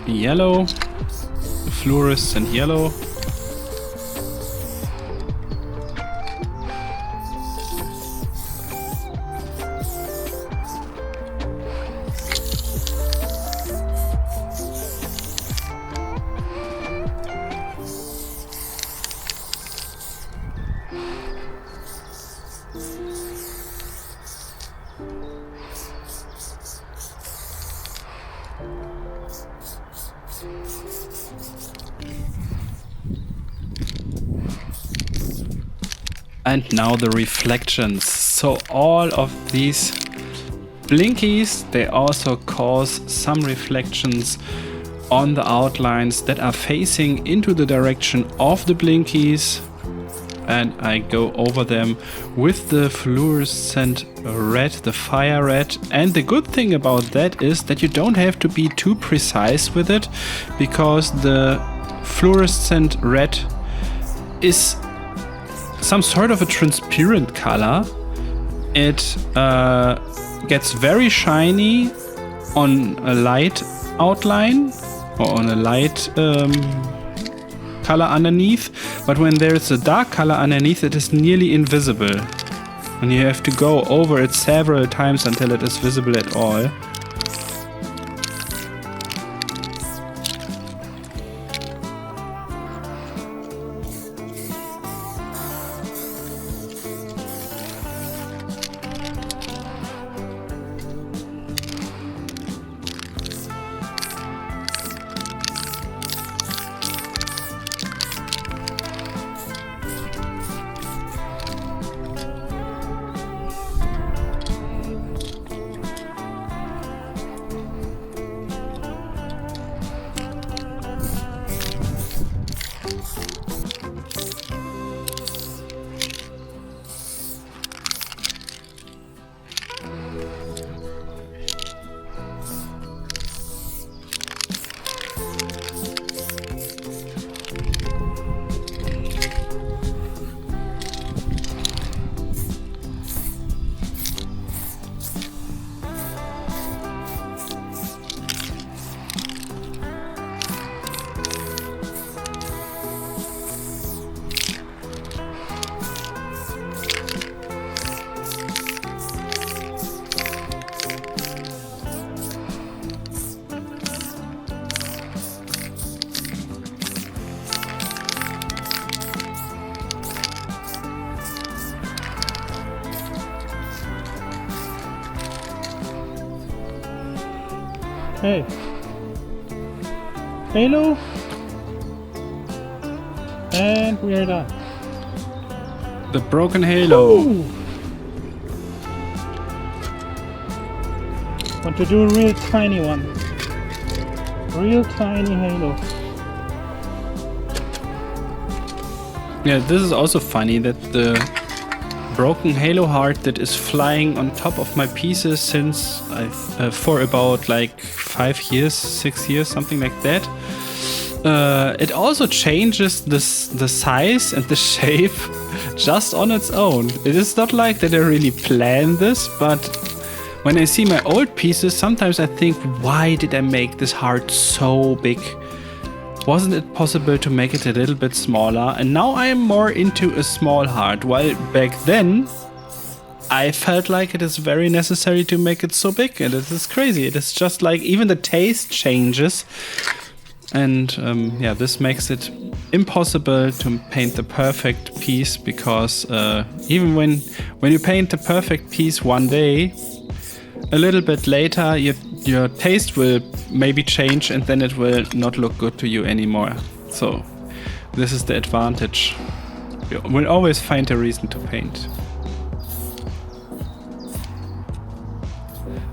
yellow, fluorescent yellow. And now the reflections. So all of these blinkies, they also cause some reflections on the outlines that are facing into the direction of the blinkies. And I go over them with the fluorescent red, the fire red. And the good thing about that is that you don't have to be too precise with it, because the fluorescent red is some sort of a transparent color. It gets very shiny on a light outline or on a light color underneath, but when there's a dark color underneath, it is nearly invisible, and you have to go over it several times until it is visible at all. Hey. Halo. And we are done. The broken halo. Ooh. Want to do a real tiny one. Real tiny halo. Yeah, this is also funny that the broken halo heart that is flying on top of my pieces since for about like 5 years, 6 years, something like that. It also changes the size and the shape just on its own. It is not like that I really planned this, but when I see my old pieces, sometimes I think, why did I make this heart so big? Wasn't it possible to make it a little bit smaller? And now I am more into a small heart, while back then I felt like it is very necessary to make it so big, and it is crazy. It is just like even the taste changes. And yeah, this makes it impossible to paint the perfect piece, because even when you paint the perfect piece one day, a little bit later your taste will maybe change, and then it will not look good to you anymore. So this is the advantage. You will always find a reason to paint.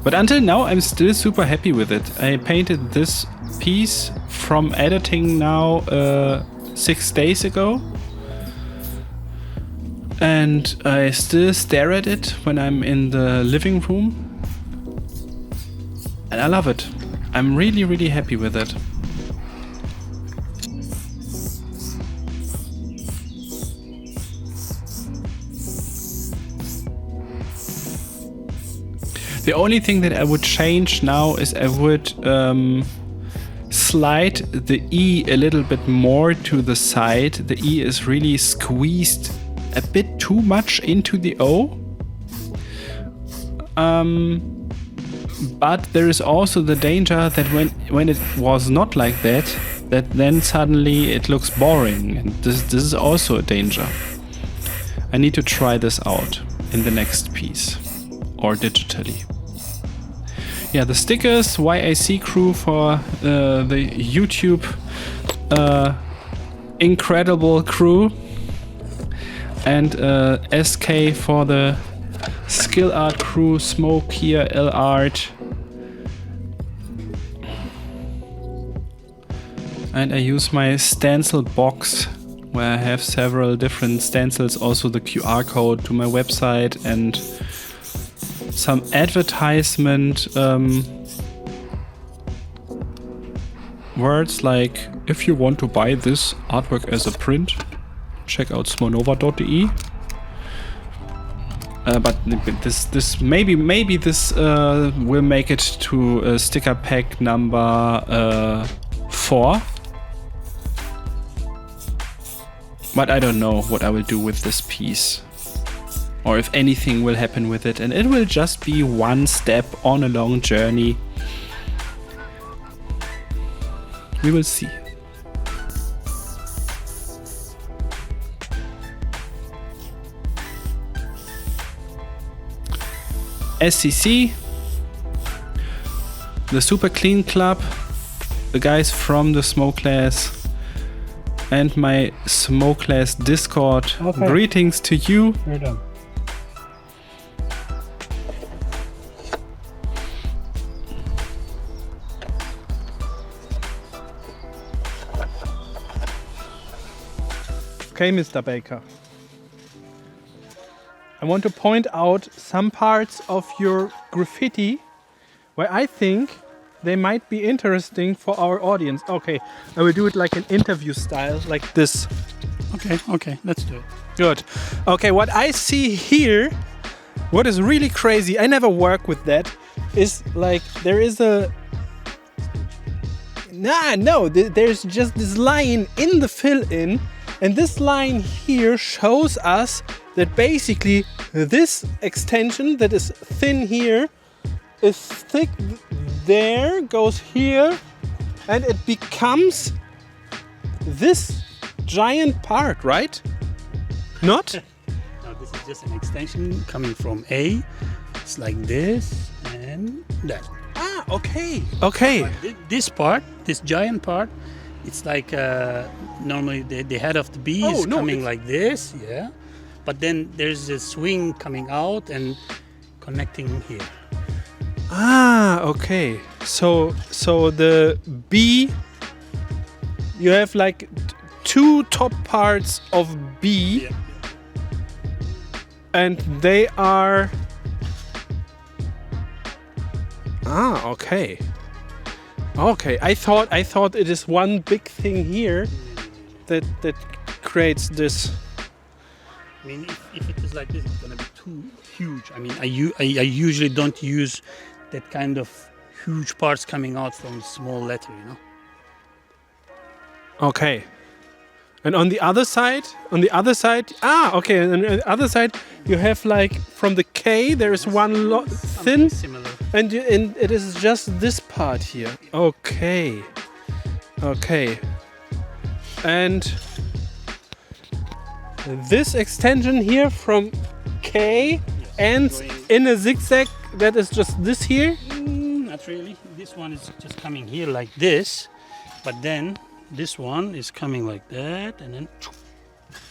But until now, I'm still super happy with it. I painted this piece from editing now 6 days ago. And I still stare at it when I'm in the living room. And I love it. I'm really, really happy with it. The only thing that I would change now is I would slide the E a little bit more to the side, the E is really squeezed a bit too much into the O. But there is also the danger that when it was not like that, that then suddenly it looks boring. And this is also a danger. I need to try this out in the next piece or digitally. Yeah, the stickers, YAC crew for the YouTube incredible crew, and SK for the skill art crew, Smoke here, L art. And I use my stencil box where I have several different stencils, also the QR code to my website and some advertisement words like, if you want to buy this artwork as a print, check out smonova.de. But this maybe this will make it to sticker pack number 4. But I don't know what I will do with this piece, or if anything will happen with it, and it will just be one step on a long journey. We will see. SCC, the Super Clean Club, the guys from the Smoe class, and my Smoe class Discord. Okay. Greetings to you. We're done. Okay, Mr. Baker. I want to point out some parts of your graffiti where I think they might be interesting for our audience. Okay, I will do it like an interview style, like this. Okay, let's do it. Good. Okay, what I see here, what is really crazy, I never work with that, is like there is a... there's just this line in the fill-in, and this line here shows us that basically this extension that is thin here is thick there, goes here, and it becomes this giant part, right? Not? No, this is just an extension coming from A. It's like this and that. Ah, okay. Okay. But this part, this giant part, it's like normally the head of the B is coming like this, yeah. But then there's a swing coming out and connecting here. Ah, okay. So the B, you have like two top parts of B, Yeah. and they are... Ah, okay. Okay, I thought it is one big thing here that creates this. I mean, if it is like this, it's gonna be too huge. I mean, I usually don't use that kind of huge parts coming out from small letter, you know. Okay. And on the other side, okay, and on the other side, you have like from the K, there is one thin, Similar. and it is just this part here. Okay. Okay. And this extension here from K ends in a zigzag that is just this here. Not really. This one is just coming here like this, but then this one is coming like that, and then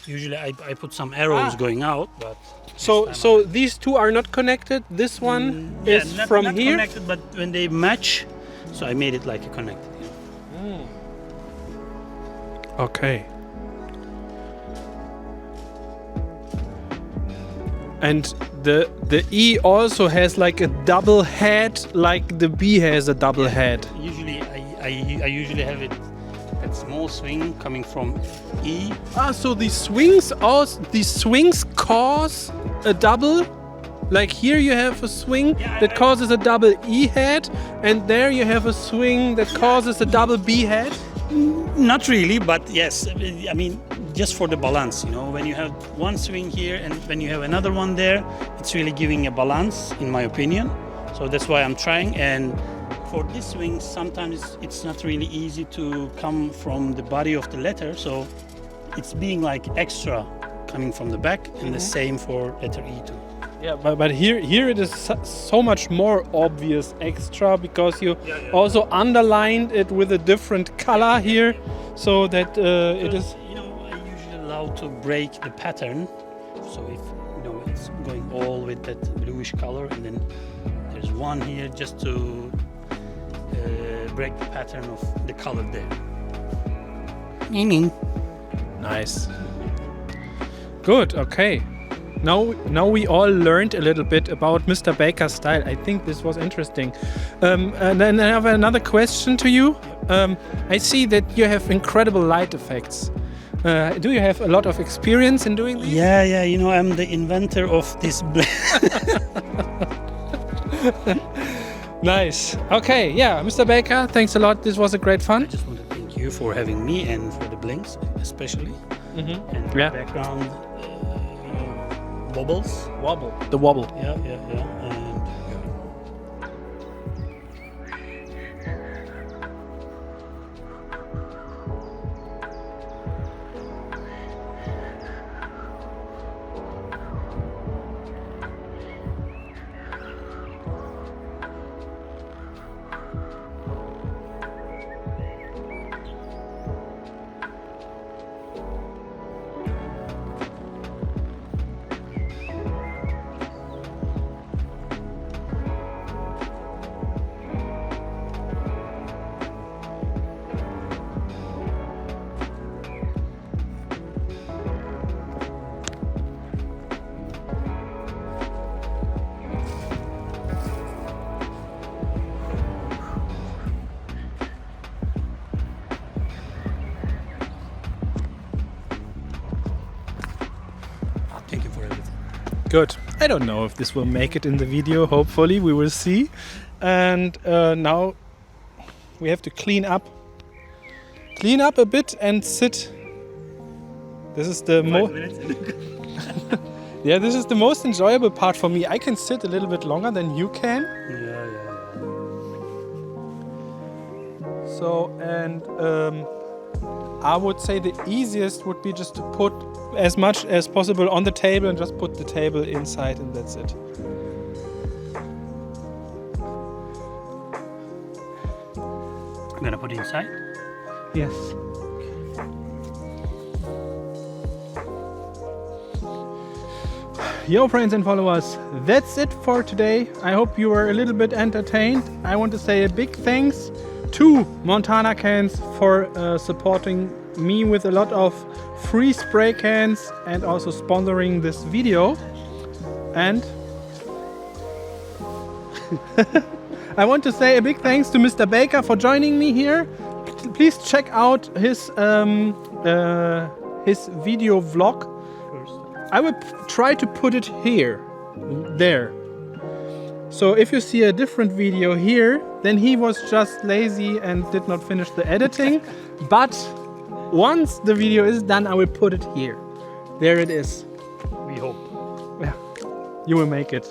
usually I put some arrows going out, but So these two are not connected. This one is not, from not here. connected, but when they match, so I made it like a connected. Okay. And the E also has like a double head, like the B has a double head. Usually I usually have it that small swing coming from E. Ah, so these swings cause a double Like here you have a swing that causes a double E head, and there you have a swing that causes a double B head. Not really, but yes. I mean, just for the balance, you know, when you have one swing here and when you have another one there, it's really giving a balance, in my opinion. So that's why I'm trying. And for this swing, sometimes it's not really easy to come from the body of the letter, so it's being like extra coming from the back, and the same for letter E too. Yeah, but here it is so much more obvious extra, because you also underlined it with a different color here, so that it is. You know, I usually allow to break the pattern, so if you know it's going all with that bluish color, and then there's one here just to break the pattern of the color there. Meaning. Nice. Good. Okay. Now we all learned a little bit about Mr. Baker's style. I think this was interesting. And then I have another question to you. I see that you have incredible light effects. Do you have a lot of experience in doing these? Yeah. You know, I'm the inventor of this. Nice. Okay. Yeah, Mr. Baker, thanks a lot. This was a great fun. I just want to thank you for having me and for the blinks, especially. And the background. Wobbles. The wobble. Yeah. And thank you for everything. Good. I don't know if this will make it in the video. Hopefully, we will see. And now we have to clean up a bit and sit. This is the yeah, this is the most enjoyable part for me. I can sit a little bit longer than you can. Yeah. So, and I would say the easiest would be just to put as much as possible on the table and just put the table inside, and that's it. I'm gonna put it inside. Yes. Yo, friends and followers, that's it for today. I hope you were a little bit entertained. I want to say a big thanks to Montana Cans for supporting me with a lot of free spray cans and also sponsoring this video. And I want to say a big thanks to Mr. Baker for joining me here. Please check out his video vlog. I will try to put it there. So if you see a different video here, then he was just lazy and did not finish the editing. But once the video is done, I will put it here. There it is. We hope. Yeah, you will make it.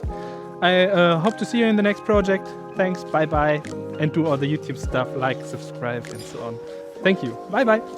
I hope to see you in the next project. Thanks, bye bye. And do all the YouTube stuff, like, subscribe and so on. Thank you. Bye bye.